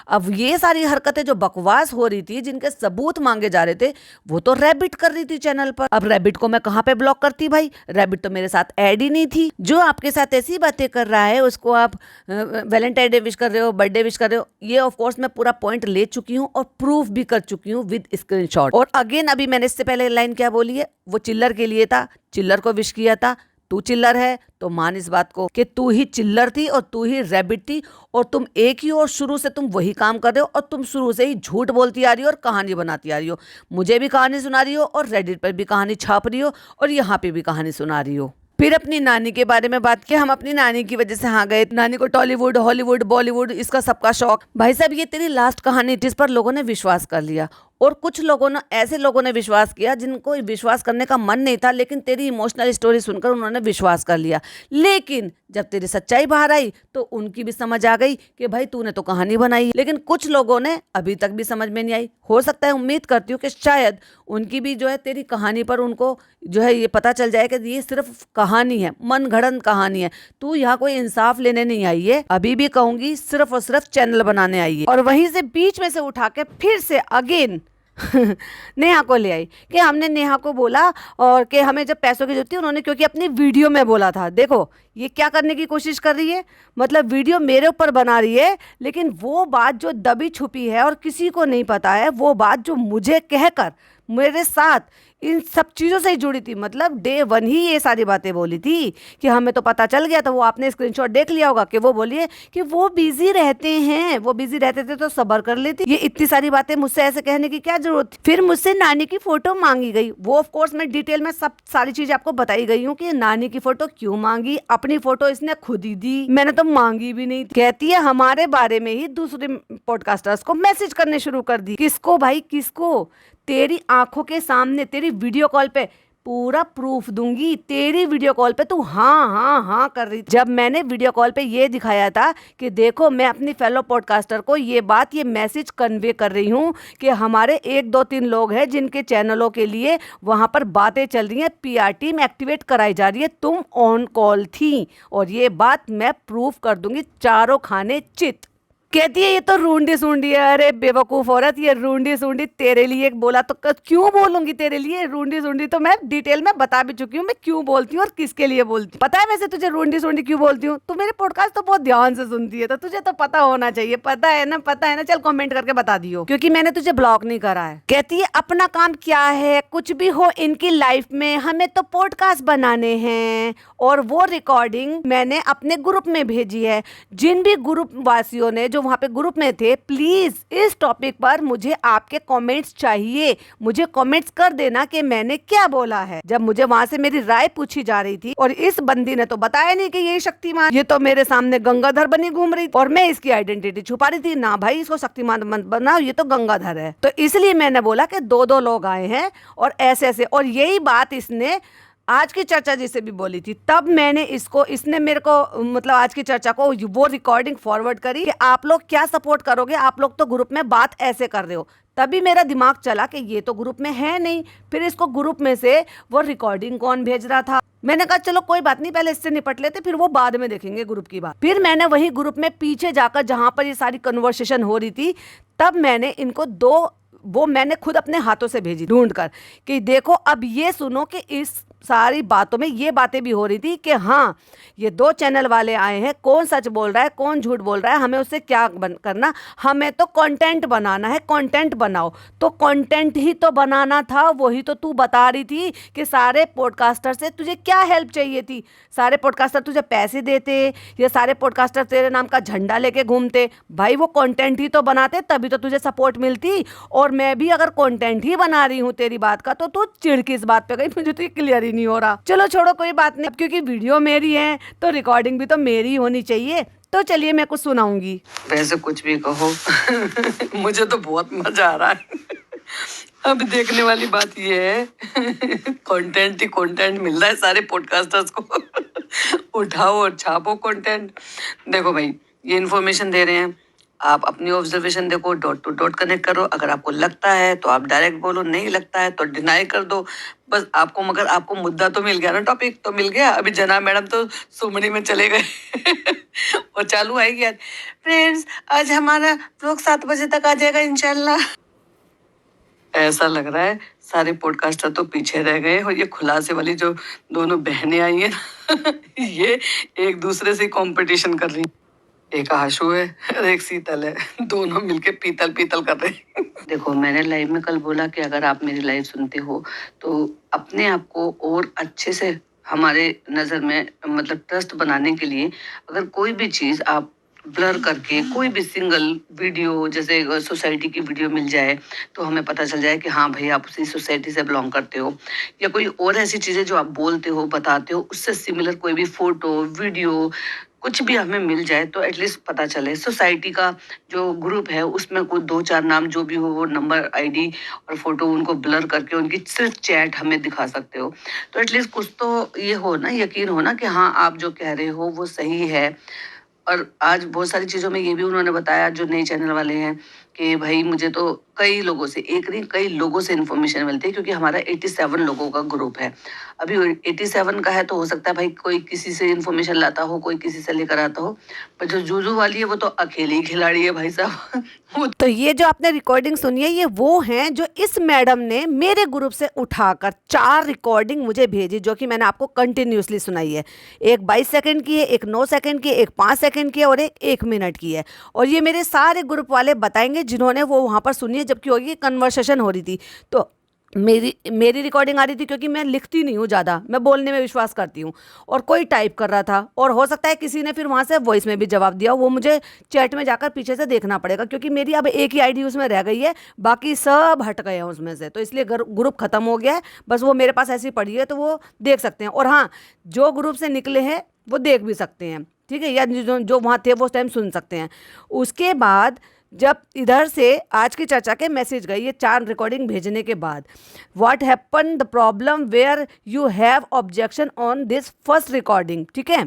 अब ये सारी हरकतें जो बकवास हो रही थी, जिनके सबूत मांगे जा रहे थे, वो तो रैबिट कर रही थी चैनल पर। अब रैबिट को मैं कहाँ पे ब्लॉक करती भाई? रैबिट तो मेरे साथ ऐड ही नहीं थी। जो आपके साथ ऐसी बातें कर रहा है उसको आप वैलेंटाइन डे विश कर रहे हो, बर्थडे विश कर रहे हो, ये ऑफ कोर्स मैं पूरा पॉइंट ले चुकी हूँ और प्रूफ भी कर चुकी हूँ विद स्क्रीनशॉट। और अगेन अभी मैंने इससे पहले लाइन क्या बोली है, वो चिल्लर के लिए था, चिल्लर को विश किया था। तू चिल्लर है तो मान इस बात को कि तू ही चिल्लर थी और तू ही रैबिट थी और तुम एक ही हो, और शुरू से तुम वही काम कर रहे हो और तुम शुरू से ही झूठ बोलती आ रही हो और कहानी बनाती आ रही हो। मुझे भी कहानी सुना रही हो और रेडिट पर भी कहानी छाप रही हो और यहाँ पे भी कहानी सुना रही हो। फिर अपनी नानी के बारे में बात किया, हम अपनी नानी की वजह से हाँ गए, नानी को टॉलीवुड, हॉलीवुड, बॉलीवुड, इसका सबका शौक। भाई साहब, ये तेरी लास्ट कहानी जिस पर लोगों ने विश्वास कर लिया, और कुछ लोगों ने, ऐसे लोगों ने विश्वास किया जिनको विश्वास करने का मन नहीं था, लेकिन तेरी इमोशनल स्टोरी सुनकर उन्होंने विश्वास कर लिया। लेकिन जब तेरी सच्चाई बाहर आई तो उनकी भी समझ आ गई कि भाई तूने तो कहानी बनाई, लेकिन कुछ लोगों ने अभी तक भी समझ में नहीं आई। हो सकता है, उम्मीद करती हूँ कि शायद उनकी भी जो है तेरी कहानी पर उनको जो है ये पता चल जाए कि ये सिर्फ कहानी है, मनगढ़ंत कहानी है, तू यहाँ कोई इंसाफ लेने नहीं आई है। अभी भी कहूंगी, सिर्फ और सिर्फ चैनल बनाने आई है। और वहीं से बीच में से उठा के फिर से अगेन नेहा को ले आई कि हमने नेहा को बोला और कि हमें जब पैसों की जरूरत थी, उन्होंने क्योंकि अपनी वीडियो में बोला था। देखो ये क्या करने की कोशिश कर रही है, मतलब वीडियो मेरे ऊपर बना रही है, लेकिन वो बात जो दबी छुपी है और किसी को नहीं पता है, वो बात जो मुझे कहकर मेरे साथ इन सब चीज़ों से ही जुड़ी थी, मतलब डे 1 ही ये सारी बातें बोली थी कि हमें तो पता चल गया था। वो आपने स्क्रीनशॉट देख लिया होगा कि वो बोलिए कि वो बिजी रहते हैं, वो बिजी रहते थे तो सब्र कर लेती। ये इतनी सारी बातें मुझसे ऐसे कहने की क्या जरूरत थी? फिर मुझसे नानी की फोटो मांगी गई, वो ऑफ कोर्स मैं डिटेल में सब सारी चीजें आपको बताई गई हूँ कि नानी की फोटो क्यों मांगी। अपनी फोटो इसने खुद ही दी, मैंने तो मांगी भी नहीं। कहती है हमारे बारे में ही दूसरे पॉडकास्टर्स को मैसेज करने शुरू कर दी। किसको भाई, किसको? तेरी आंखों के सामने, तेरी वीडियो कॉल पे पूरा प्रूफ दूंगी। तेरी वीडियो कॉल पे तू हाँ हाँ हाँ कर रही थी। जब मैंने वीडियो कॉल पे ये दिखाया था कि देखो मैं अपनी फेलो पॉडकास्टर को ये बात, ये मैसेज कन्वे कर रही हूँ कि हमारे 1 2 3 लोग हैं जिनके चैनलों के लिए वहाँ पर बातें चल रही हैं, PR टीम एक्टिवेट कराई जा रही है, तुम ऑन कॉल थी, और ये बात मैं प्रूफ कर दूंगी चारों खाने चित। कहती है ये तो रूंडी सूंडी है। अरे बेवकूफ औरत, ये रूंडी सूंडी तेरे लिए बोला तो क्यों बोलूंगी तेरे लिए? रूंडी सूंडी तो मैं डिटेल में बता भी चुकी हूँ मैं क्यों बोलती हूँ और किसके लिए बोलती हूँ। पता है वैसे तुझे रूंडी सूंडी क्यों बोलती हूँ? तू मेरे पॉडकास्ट तो बहुत ध्यान से सुनती है तो तुझे तो पता होना चाहिए। पता है ना? पता है ना? चल कमेंट करके बता दियो, क्योंकि मैंने तुझे ब्लॉक नहीं करा है। कहती है अपना काम क्या है, कुछ भी हो इनकी लाइफ में, हमें तो पॉडकास्ट बनाने हैं। और वो रिकॉर्डिंग मैंने अपने ग्रुप में भेजी है। जिन भी ग्रुप वासियों ने जो वहां पे ग्रुप में थे, प्लीज इस टॉपिक पर मुझे आपके कमेंट्स चाहिए। मुझे कमेंट्स कर देना कि मैंने क्या बोला है। जब मुझे वहां से मेरी राय पूछी जा रही थी और इस बंदी ने तो बताया नहीं कि ये शक्तिमान, ये तो मेरे सामने गंगाधर बनी घूम रही और मैं इसकी आइडेंटिटी छुपा रही थी। ना भाई, इसको शक्तिमान मत बनाओ, ये तो गंगाधर है। तो इसलिए मैंने बोला कि दो दो लोग आए हैं और ऐसे ऐसे, और यही बात इसने आज की चर्चा जिसे भी बोली थी। तब मैंने इसने मेरे को मतलब आज की चर्चा को वो रिकॉर्डिंग फॉरवर्ड करी कि आप लोग क्या सपोर्ट करोगे, आप लोग तो ग्रुप में बात ऐसे कर रहे हो। तभी मेरा दिमाग चला कि ये तो ग्रुप में है नहीं, फिर इसको ग्रुप में से वो रिकॉर्डिंग कौन भेज रहा था। मैंने कहा चलो कोई बात नहीं, पहले इससे निपट लेते, फिर वो बाद में देखेंगे ग्रुप की बात। फिर मैंने वही ग्रुप में पीछे जाकर जहां पर ये सारी कन्वर्सेशन हो रही थी, तब मैंने इनको वो मैंने खुद अपने हाथों से भेजी ढूंढ कर कि देखो अब ये सुनो कि इस सारी बातों में ये बातें भी हो रही थी कि हाँ ये दो चैनल वाले आए हैं, कौन सच बोल रहा है कौन झूठ बोल रहा है, हमें उससे क्या करना, हमें तो कंटेंट बनाना है। कंटेंट बनाओ, तो कंटेंट ही तो बनाना था। वही तो तू बता रही थी कि सारे पॉडकास्टर से तुझे क्या हेल्प चाहिए थी। सारे पॉडकास्टर तुझे पैसे देते या सारे पॉडकास्टर तेरे नाम का झंडा लेके घूमते? भाई वो कंटेंट ही तो बनाते, तभी तो तुझे सपोर्ट मिलती। और मैं भी अगर कंटेंट ही बना रही हूँ तेरी बात का, तो तू चिढ़ किस बात पे गई? मुझे तो क्लियर नहीं हो रहा। चलो छोड़ो, कोई बात नहीं। अब क्योंकि वीडियो मेरी है तो रिकॉर्डिंग भी तो मेरी होनी चाहिए। तो चलिए मैं कुछ सुनाऊंगी। वैसे कुछ भी कहो मुझे तो बहुत मजा आ रहा है। अब देखने वाली बात ये है कंटेंट ही कंटेंट मिल रहा है सारे पॉडकास्टर्स को। उठाओ और छापो कंटेंट। देखो भाई, ये इन्फॉर्मेशन दे रहे हैं, आप अपनी ऑब्जर्वेशन देखो, डॉट टू डॉट कनेक्ट करो। अगर आपको लगता है तो आप डायरेक्ट बोलो, नहीं लगता है तो डिनाई कर दो। बस आपको, मगर आपको मुद्दा तो मिल गया ना, टॉपिक तो मिल गया। अभी जना मैडम तो सुमनी में चले गए और चालू आएगी आज, फ्रेंड्स आज हमारा ब्लॉग 7 बजे तक आ जाएगा इंशाल्लाह। ऐसा लग रहा है सारे पॉडकास्टर तो पीछे रह गए और ये खुलासे वाली जो दोनों बहनें आई हैं ना ये एक दूसरे से कंपटीशन कर रही हैं। एक आशु है और एक शीतल है, दोनों मिलके पीतल पीतल कर रहे हैं। देखो, मैंने लाइव में कल बोला कि अगर आप मेरी लाइव सुनते हो तो अपने आप को और अच्छे से हमारे नज़र में मतलब ट्रस्ट बनाने के लिए अगर कोई भी चीज़ आप ब्लर करके कोई भी सिंगल वीडियो, जैसे सोसाइटी की वीडियो मिल जाए तो हमें पता चल जाए कि हाँ भाई आप उसी सोसाइटी से बिलोंग करते हो, या कोई और ऐसी चीज़ें जो आप बोलते हो बताते हो उससे सिमिलर कोई भी फोटो वीडियो कुछ भी हमें मिल जाए तो एटलीस्ट पता चले। सोसाइटी का जो ग्रुप है उसमें कोई 2-4 नाम जो भी हो, वो नंबर आईडी और फोटो उनको ब्लर करके उनकी सिर्फ चैट हमें दिखा सकते हो, तो एटलीस्ट कुछ तो ये हो ना, यकीन हो ना कि हाँ आप जो कह रहे हो वो सही है। और आज बहुत सारी चीज़ों में ये भी उन्होंने बताया जो नए चैनल वाले हैं कि भाई मुझे तो कई लोगों से, एक नहीं कई लोगों से इन्फॉर्मेशन मिलती है, क्योंकि हमारा 87 लोगों का ग्रुप है। अभी 87 का है तो हो सकता है भाई कोई किसी से इन्फॉर्मेशन लाता हो, कोई किसी से लेकर आता हो, पर जो जूजू वाली है वो तो अकेली ही खिलाड़ी है भाई साहब। तो ये जो आपने रिकॉर्डिंग सुनी है, ये वो हैं जो इस मैडम ने मेरे ग्रुप से उठाकर 4 रिकॉर्डिंग मुझे भेजी, जो कि मैंने आपको कंटिन्यूसली सुनाई है। एक 22 सेकंड की है, एक 9 सेकंड की है, एक 5 सेकंड की है और एक 1 मिनट की है। और ये मेरे सारे ग्रुप वाले बताएंगे जिन्होंने वो वहाँ पर सुनी है, जबकि होगी कन्वर्सेशन हो रही थी। तो मेरी रिकॉर्डिंग आ रही थी, क्योंकि मैं लिखती नहीं हूँ ज़्यादा, मैं बोलने में विश्वास करती हूँ। और कोई टाइप कर रहा था, और हो सकता है किसी ने फिर वहाँ से वॉइस में भी जवाब दिया, वो मुझे चैट में जाकर पीछे से देखना पड़ेगा, क्योंकि मेरी अब एक ही आईडी उसमें रह गई है, बाकी सब हट गए हैं उसमें से। तो इसलिए ग्रुप ख़त्म हो गया है, बस वो मेरे पास ऐसी पड़ी है तो वो देख सकते हैं। और हाँ, जो ग्रुप से निकले हैं वो देख भी सकते हैं, ठीक है, या जो वहाँ थे वो उस टाइम सुन सकते हैं। उसके बाद जब इधर से आज की चर्चा के मैसेज गए, ये 4 रिकॉर्डिंग भेजने के बाद, what happen the problem where you have objection on this first recording, ठीक है।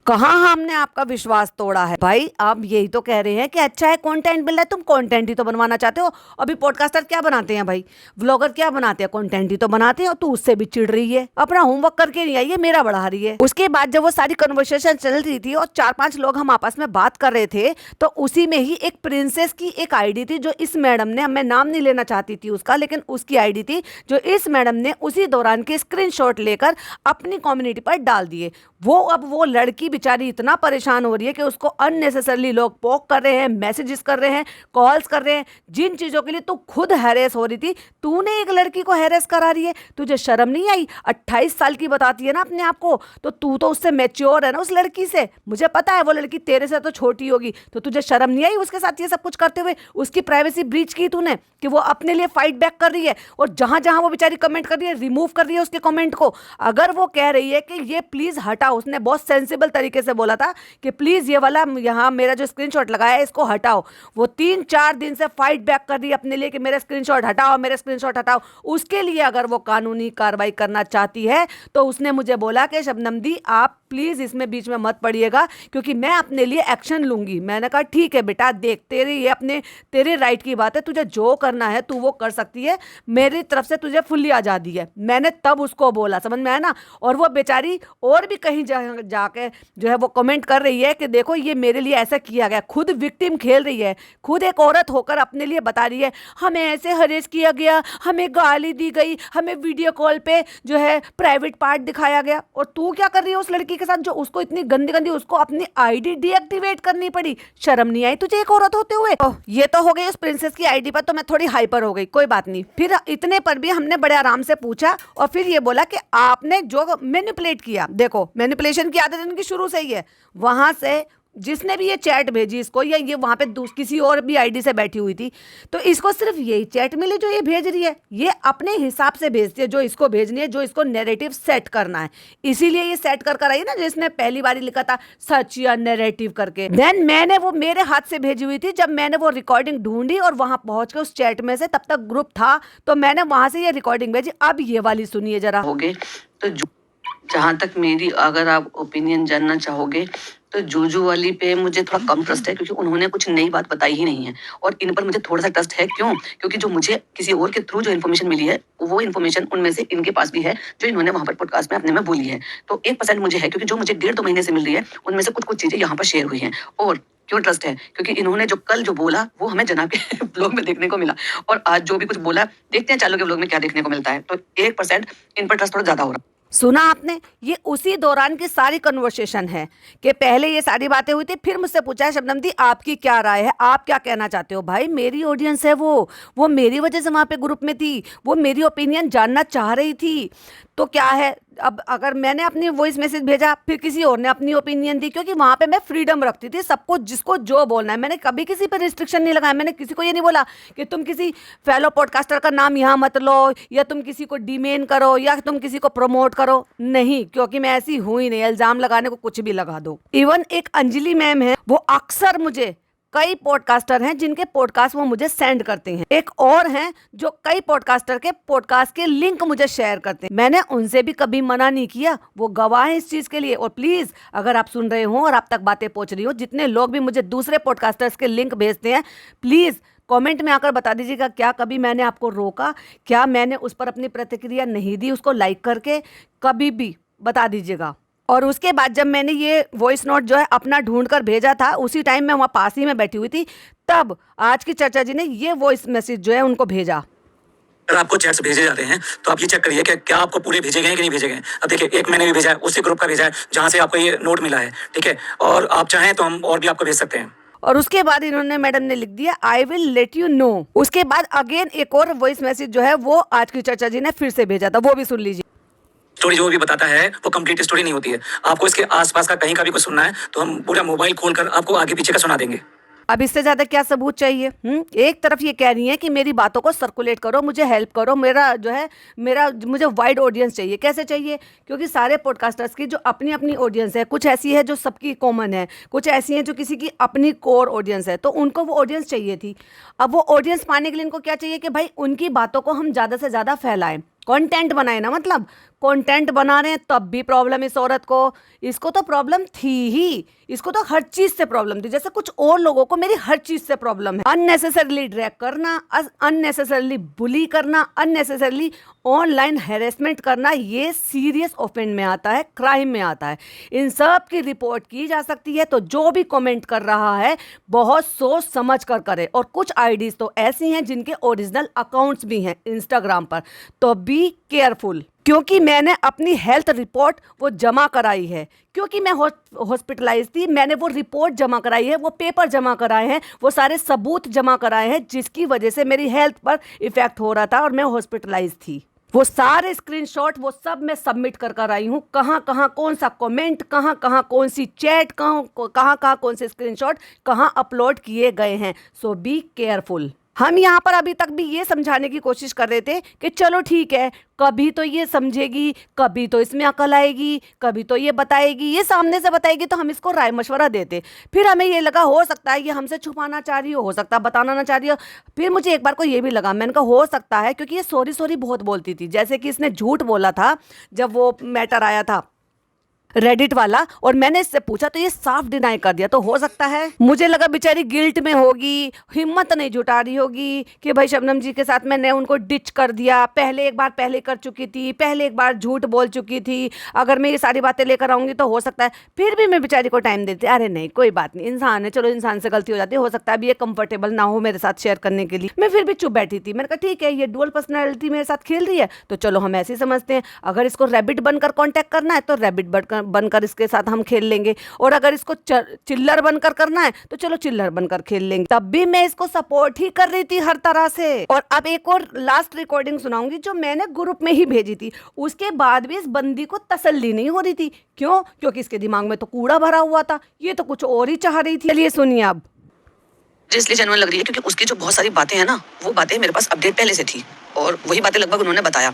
कहाँ हमने आपका विश्वास तोड़ा है भाई? आप यही तो कह रहे हैं कि अच्छा है कंटेंट मिल रहा है, तुम कंटेंट ही तो बनवाना चाहते हो। अभी पॉडकास्टर क्या बनाते हैं भाई, व्लॉगर क्या बनाते हैं, कंटेंट ही तो बनाते हैं। और तू उससे भी चिढ़ रही है, अपना होमवर्क करके नहीं आई है, मेरा बढ़ा रही है। उसके बाद जब वो सारी कन्वर्सेशन चल रही थी और 4-5 लोग हम आपस में बात कर रहे थे, तो उसी में ही एक प्रिंसेस की एक आईडी थी जो इस मैडम ने, मैं नाम नहीं लेना चाहती थी उसका, लेकिन उसकी आईडी थी जो इस मैडम ने उसी दौरान के स्क्रीनशॉट लेकर अपनी कम्युनिटी पर डाल दिए। अब वो लड़की बेचारी इतना परेशान हो रही है कि उसको अननेसेसरली लोग पोक कर रहे हैं, मैसेजेस कर रहे हैं, कॉल्स कर रहे हैं, जिन चीजों के लिए तू खुद हैरेस हो रही थी, तूने एक लड़की को हैरेस करा रही है। तुझे शर्म नहीं आई? 28 साल की बताती है ना अपने आप को, तो तू तो उससे मैच्योर है ना उस लड़की से। मुझे पता है वो लड़की तेरे से तो छोटी होगी, तो तुझे शर्म नहीं आई उसके साथ ये सब कुछ करते हुए? उसकी प्राइवेसी ब्रीच की तूने कि वो अपने लिए फाइट बैक कर रही है, और जहां जहां वो बेचारी कमेंट कर रही है रिमूव कर रही है उसके कमेंट को। अगर वो कह रही है कि ये प्लीज हटाओ, उसने बहुत सेंसिबल तरीके से बोला था कि प्लीज ये वाला यहाँ मेरा जो स्क्रीनशॉट लगाया है इसको हटाओ। वो 3-4 दिन से फाइट बैक कर रही है अपने लिए कि मेरा स्क्रीनशॉट हटाओ, मेरे स्क्रीनशॉट हटाओ। उसके लिए अगर वो कानूनी कार्रवाई करना चाहती है तो उसने मुझे बोला कि शबनम दी आप प्लीज इसमें बीच में मत पड़िएगा, क्योंकि मैं अपने लिए एक्शन लूंगी। मैंने कहा ठीक है बेटा, देख तेरे राइट की बात है, तुझे जो करना है तू वो कर सकती है, मेरी तरफ से तुझे फुल्ली आजादी है। मैंने तब उसको बोला, समझ में आया ना? और वो बेचारी और भी कहीं जाके जो है वो कमेंट कर रही है कि देखो ये मेरे लिए ऐसा किया गया, खुद विक्टिम खेल रही है, खुद एक औरत होकर अपने लिए बता रही है हमें ऐसे हरेस किया गया, हमें गाली दी गई, हमें वीडियो कॉल पे जो है प्राइवेट पार्ट दिखाया गया। और तू क्या कर रही है उस लड़की के साथ जो उसको इतनी गंदी गंदी, उसको अपनी आईडी डीएक्टिवेट करनी पड़ी? शर्म नहीं आई तुझे एक औरत होते हुए? ये तो हो गई उस प्रिंसेस की आईडी पर, तो मैं थोड़ी हाइपर हो गई, कोई बात नहीं। फिर इतने पर भी हमने बड़े आराम से पूछा और फिर ये बोला कि आपने जो मैनिपुलेट किया, देखो मैनिपुलेशन की आदत इनकी शुरू से ही है। वहां से जिसने भी ये चैट भेजी इसको, या ये वहां पे किसी और भी आईडी से बैठी हुई थी, तो इसको सिर्फ यही चैट मिली जो ये भेज रही है। ये अपने हिसाब से भेजती है जो इसको भेजनी है, जो इसको नैरेटिव सेट करना है। इसीलिए ये सेट कर आई ना, जिसने पहली बार लिखा था सच या नैरेटिव करके। देन मैंने वो मेरे हाथ से भेजी हुई थी, जब मैंने वो रिकॉर्डिंग ढूंढी और वहां पहुंच के उस चैट में से, तब तक ग्रुप था, तो मैंने वहां से ये रिकॉर्डिंग भेजी। अब ये वाली सुनिए जरा। होगे तो जहां तक मेरी अगर आप ओपिनियन जानना चाहोगे तो जूजू वाली पे मुझे थोड़ा कम ट्रस्ट है, क्योंकि उन्होंने कुछ नई बात बताई ही नहीं है। और इन पर मुझे थोड़ा सा ट्रस्ट है, क्यों? क्योंकि जो मुझे किसी और के थ्रू जो इन्फॉर्मेशन मिली है, वो इन्फॉर्मेशन उनमें से इनके पास भी है जो इन्होंने वहां पर पॉडकास्ट में अपने में बोली है। तो 1% मुझे है, क्योंकि जो मुझे 1.5-2 महीने से मिल रही है उनमें से कुछ चीजें यहाँ पर शेयर हुई हैं। और क्यों ट्रस्ट है? क्योंकि इन्होंने जो कल जो बोला वो हमें जनाब के ब्लॉग में देखने को मिला, और आज जो भी कुछ बोला, देखते हैं चालू के ब्लॉग में क्या देखने को मिलता है। तो 1% इन पर ट्रस्ट थोड़ा ज्यादा हो रहा है। सुना आपने? ये उसी दौरान की सारी कन्वर्सेशन है कि पहले ये सारी बातें हुई थी, फिर मुझसे पूछा है शबनम दी आपकी क्या राय है, आप क्या कहना चाहते हो? भाई मेरी ऑडियंस है, वो मेरी वजह से वहां पे ग्रुप में थी, वो मेरी ओपिनियन जानना चाह रही थी। तो क्या है, अब अगर मैंने अपनी वॉइस मैसेज भेजा, फिर किसी और ने अपनी ओपिनियन दी, क्योंकि वहां पे मैं फ्रीडम रखती थी, सबको जिसको जो बोलना है। मैंने कभी किसी पर रिस्ट्रिक्शन नहीं लगाया। मैंने किसी को ये नहीं बोला कि तुम किसी फेलो पॉडकास्टर का नाम यहाँ मत लो, या तुम किसी को डिमेन करो, या तुम किसी को प्रमोट करो। नहीं, क्योंकि मैं ऐसी हूं ही नहीं, इल्जाम लगाने को कुछ भी लगा दो। इवन एक अंजलि मैम है, वो अक्सर मुझे, कई पॉडकास्टर हैं जिनके पॉडकास्ट वो मुझे सेंड करते हैं, एक और हैं जो कई पॉडकास्टर के पॉडकास्ट के लिंक मुझे शेयर करते हैं। मैंने उनसे भी कभी मना नहीं किया, वो गवाह है इस चीज के लिए। और प्लीज अगर आप सुन रहे हो और आप तक बातें पहुंच रही हो, जितने लोग भी मुझे दूसरे पॉडकास्टर्स के लिंक भेजते हैं, प्लीज कमेंट में आकर बता दीजिएगा, क्या कभी मैंने आपको रोका? क्या मैंने उस पर अपनी प्रतिक्रिया नहीं दी उसको लाइक करके? कभी भी बता दीजिएगा। और उसके बाद जब मैंने ये वॉइस नोट जो है अपना ढूंढ कर भेजा था, उसी टाइम मैं वहाँ पास ही में बैठी हुई थी, तब आज की चर्चा जी ने ये वॉइस मैसेज जो है उनको भेजा। अगर आपको चैट्स भेजे जाते हैं तो आप ये चेक करिए कि क्या आपको पूरे भेजे गए हैं कि नहीं भेजे गए हैं। अब देखिए, एक मैंने भी भेजा है, उसी ग्रुप का भेजा है जहाँ से आपको ये नोट मिला है, ठीक है? और आप चाहें तो हम और भी आपको भेज सकते हैं। और उसके बाद इन्होंने, मैडम ने लिख दिया I will let you know. उसके बाद अगेन एक और वॉइस मैसेज जो है वो आज की चर्चा जी ने फिर से भेजा था, वो भी सुन लीजिए। स्टोरी जो भी बताता है वो कंप्लीट स्टोरी नहीं होती है। आपको इसके आसपास का कहीं का भी कुछ सुनना है तो हम पूरा मोबाइल खोलकर आपको आगे पीछे का सुना देंगे। अब इससे ज्यादा क्या सबूत चाहिए? एक तरफ ये कह रही है कि मेरी बातों को सर्कुलेट करो, मुझे हेल्प करो, मुझे वाइड ऑडियंस चाहिए। कैसे चाहिए? क्योंकि सारे पॉडकास्टर्स की जो अपनी अपनी ऑडियंस है, कुछ ऐसी है जो सबकी कॉमन है, कुछ ऐसी है जो किसी की अपनी कोर ऑडियंस है, तो उनको वो ऑडियंस चाहिए थी। अब वो ऑडियंस पाने के लिए इनको क्या चाहिए कि भाई उनकी बातों को हम ज़्यादा से ज़्यादा फैलाएं। कंटेंट बनाए ना, मतलब कंटेंट बना रहे हैं तब भी प्रॉब्लम इस औरत को। इसको तो प्रॉब्लम थी ही, इसको तो हर चीज से प्रॉब्लम थी, जैसे कुछ और लोगों को मेरी हर चीज से प्रॉब्लम है। अननेसेसरली ड्रैग करना, अननेसेसरली बुली करना, अननेसेसरली ऑनलाइन हैरेसमेंट करना, ये सीरियस ऑफेंस में आता है, क्राइम में आता है। इन सब की रिपोर्ट की जा सकती है। तो जो भी कमेंट कर रहा है बहुत सोच समझ कर करे। और कुछ आईडीज तो ऐसी हैं जिनके ओरिजिनल अकाउंट्स भी हैं इंस्टाग्राम पर, तो बी केयरफुल। क्योंकि मैंने अपनी हेल्थ रिपोर्ट वो जमा कराई है, क्योंकि मैं हॉस्पिटलाइज थी, मैंने वो रिपोर्ट जमा कराई है, वो पेपर जमा कराए हैं, वो सारे सबूत जमा कराए हैं, जिसकी वजह से मेरी हेल्थ पर इफेक्ट हो रहा था और मैं हॉस्पिटलाइज थी। वो सारे स्क्रीनशॉट वो सब मैं सबमिट कर आई हूँ, कहाँ कहाँ कौन सा कमेंट, कहाँ कहाँ कौन सी चैट, कहाँ कहाँ कौन से स्क्रीनशॉट कहाँ अपलोड किए गए हैं। सो बी केयरफुल। हम यहाँ पर अभी तक भी ये समझाने की कोशिश कर रहे थे कि चलो ठीक है, कभी तो ये समझेगी, कभी तो इसमें अकल आएगी, कभी तो ये बताएगी, ये सामने से बताएगी तो हम इसको राय मशवरा देते। फिर हमें ये लगा हो सकता है ये हमसे छुपाना चाह रही हो सकता है बताना ना चाह रही हो। फिर मुझे एक बार को ये भी लगा, मैंने कहा हो सकता है क्योंकि ये सॉरी सॉरी बहुत बोलती थी, जैसे कि इसने झूठ बोला था जब वो मैटर आया था रेडिट वाला, और मैंने इससे पूछा तो ये साफ डिनाई कर दिया। तो हो सकता है, मुझे लगा बेचारी गिल्ट में होगी, हिम्मत नहीं जुटा रही होगी कि भाई शबनम जी के साथ मैंने उनको डिच कर दिया, पहले एक बार पहले कर चुकी थी, पहले एक बार झूठ बोल चुकी थी, अगर मैं ये सारी बातें लेकर आऊंगी तो हो सकता है। फिर भी मैं बेचारी को टाइम देती, अरे नहीं कोई बात नहीं, इंसान है, चलो इंसान से गलती हो जाती है, हो सकता है अभी ये कंफर्टेबल ना हो मेरे साथ शेयर करने के लिए। मैं फिर भी चुप बैठी थी, मैंने कहा ठीक है ये डुअल पर्सनैलिटी मेरे साथ खेल रही है तो चलो हम ऐसे ही समझते हैं, अगर इसको रैबिट बनकर कॉन्टैक्ट करना है तो रैबिट बनकर इसके साथ हम खेल लेंगे, और अगर इसको चिल्लर बनकर करना है तो चलो चिल्लर बनकर खेल लेंगे। तब भी मैं इसको सपोर्ट ही कर रही थी हर तरह से। और अब एक और लास्ट रिकॉर्डिंग सुनाऊंगी जो मैंने ग्रुप में ही भेजी थी, उसके बाद भी इस बंदी को तसल्ली नहीं हो रही थी। क्यों? क्योंकि इसके दिमाग में तो कूड़ा भरा हुआ था, ये तो कुछ और ही चाह रही थी। चलिए सुनिए अब। मुझे इसलिए जेन्युइन लग रही है क्योंकि उसकी जो बहुत सारी बातें हैं ना, वो बातें मेरे पास अपडेट पहले से थी और वही बातें लगभग उन्होंने बताया।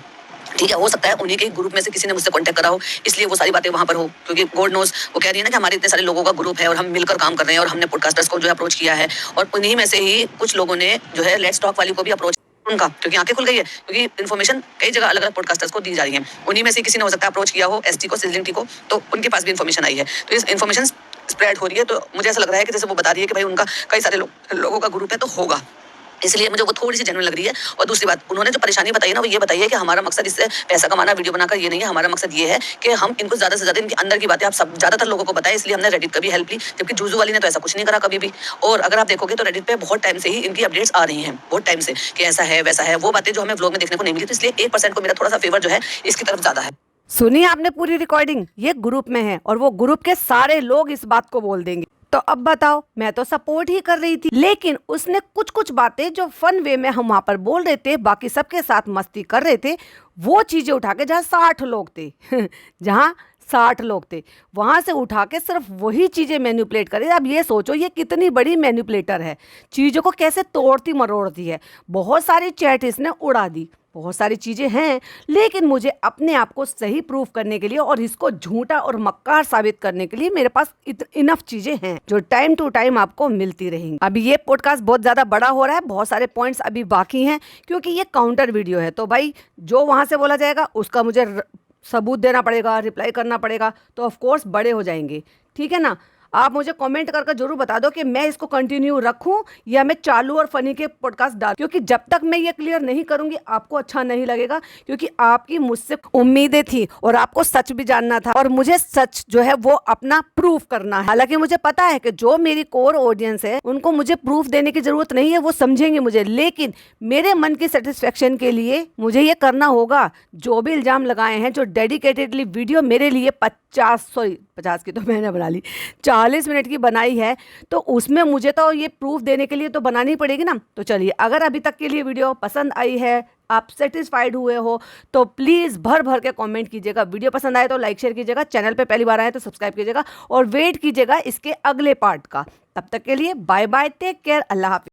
ठीक है, हो सकता है उन्हीं के ग्रुप में से किसी ने मुझसे कांटेक्ट करा हो, इसलिए वो सारी बातें वहां पर हो, क्योंकि गॉड नोस वो कह रही है ना कि हमारे इतने सारे लोगों का ग्रुप है और हम मिलकर काम कर रहे हैं और हमने पॉडकास्टर्स को जो है अप्रोच किया है, और उन्हीं में से ही कुछ लोगों ने जो है लेट्स टॉक वाली को भी अप्रोच उनका, क्योंकि आंखें खुल गई है, क्योंकि इन्फॉर्मेशन कई जगह अलग अलग पॉडकास्टर्स को दी जा रही है, उन्हीं में से किसी ने हो सकता है अप्रोच किया हो एसटी को, सिजलिंग टी को, तो उनके पास भी इन्फॉर्मेशन आई है, तो इस इन्फॉर्मेशन स्प्रेड हो रही है। तो मुझे ऐसा लग रहा है कि जैसे वो बता रही है कि भाई उनका कई सारे लोगों का ग्रुप है तो होगा, इसलिए मुझे वो थोड़ी सी जेन्युइन लग रही है। और दूसरी बात, उन्होंने जो परेशानी बताई ना, वो ये बताई है कि हमारा मकसद इससे पैसा कमाना वीडियो बनाकर ये नहीं है, हमारा मकसद ये है कि हम इनको ज्यादा से ज्यादा इनके अंदर की बातें आप सब ज्यादातर लोगों को बताएं, इसलिए हमने रेडिट का भी हेल्प ली, जबकि जूजू वाली ने तो ऐसा कुछ नहीं करा कभी भी। और अगर आप देखोगे तो रेडिट पे बहुत टाइम से ही इनकी अपडेट्स आ रही हैं, बहुत टाइम से, कि ऐसा है वैसा है, वो बातें जो हमें व्लॉग में देखने को नहीं मिली, तो इसलिए 1% को मेरा थोड़ा सा फेवर जो है इसकी तरफ ज्यादा है। सुनिए आपने पूरी रिकॉर्डिंग, ये ग्रुप में है और वो ग्रुप के सारे लोग इस बात को बोल देंगे। तो अब बताओ, मैं तो सपोर्ट ही कर रही थी, लेकिन उसने कुछ कुछ बातें जो फन वे में हम वहां पर बोल रहे थे, बाकी सबके साथ मस्ती कर रहे थे, वो चीजें उठा के जहाँ 60 लोग थे जहाँ 60 लोग थे वहां से उठा के सिर्फ वही चीजें मैनिपुलेट करे। अब ये सोचो ये कितनी बड़ी मैनिपुलेटर है, चीजों को कैसे तोड़ती मरोड़ती है। बहुत सारी चैट इसने उड़ा दी, बहुत सारी चीज़ें हैं, लेकिन मुझे अपने आप को सही प्रूफ करने के लिए और इसको झूठा और मक्कार साबित करने के लिए मेरे पास इनफ चीज़ें हैं जो टाइम टू टाइम आपको मिलती रहेंगी। अभी ये पॉडकास्ट बहुत ज़्यादा बड़ा हो रहा है, बहुत सारे पॉइंट्स अभी बाकी हैं क्योंकि ये काउंटर वीडियो है, तो भाई जो वहाँ से बोला जाएगा उसका मुझे सबूत देना पड़ेगा, रिप्लाई करना पड़ेगा, तो ऑफकोर्स बड़े हो जाएंगे। ठीक है ना? आप मुझे कमेंट करके जरूर बता दो कि मैं इसको कंटिन्यू रखूं या मैं चालू और फनी के पॉडकास्ट डाल, क्योंकि जब तक मैं ये क्लियर नहीं करूंगी आपको अच्छा नहीं लगेगा, क्योंकि आपकी मुझसे उम्मीदें थी और आपको सच भी जानना था और मुझे सच जो है वो अपना प्रूफ करना है। हालांकि मुझे पता है कि जो मेरी कोर ऑडियंस है उनको मुझे प्रूफ देने की जरूरत नहीं है, वो समझेंगे मुझे, लेकिन मेरे मन की सेटिस्फेक्शन के लिए मुझे ये करना होगा। जो भी इल्जाम लगाए हैं, जो डेडिकेटेडली वीडियो मेरे लिए 50 की तो मैंने बना ली, 40 मिनट की बनाई है, तो उसमें मुझे तो ये प्रूफ देने के लिए तो बनानी पड़ेगी ना। तो चलिए, अगर अभी तक के लिए वीडियो पसंद आई है, आप सेटिस्फाइड हुए हो, तो प्लीज़ भर भर के कमेंट कीजिएगा। वीडियो पसंद आए तो लाइक शेयर कीजिएगा, चैनल पे पहली बार आए तो सब्सक्राइब कीजिएगा और वेट कीजिएगा इसके अगले पार्ट का। तब तक के लिए बाय बाय, टेक केयर, अल्लाह हाफिज़।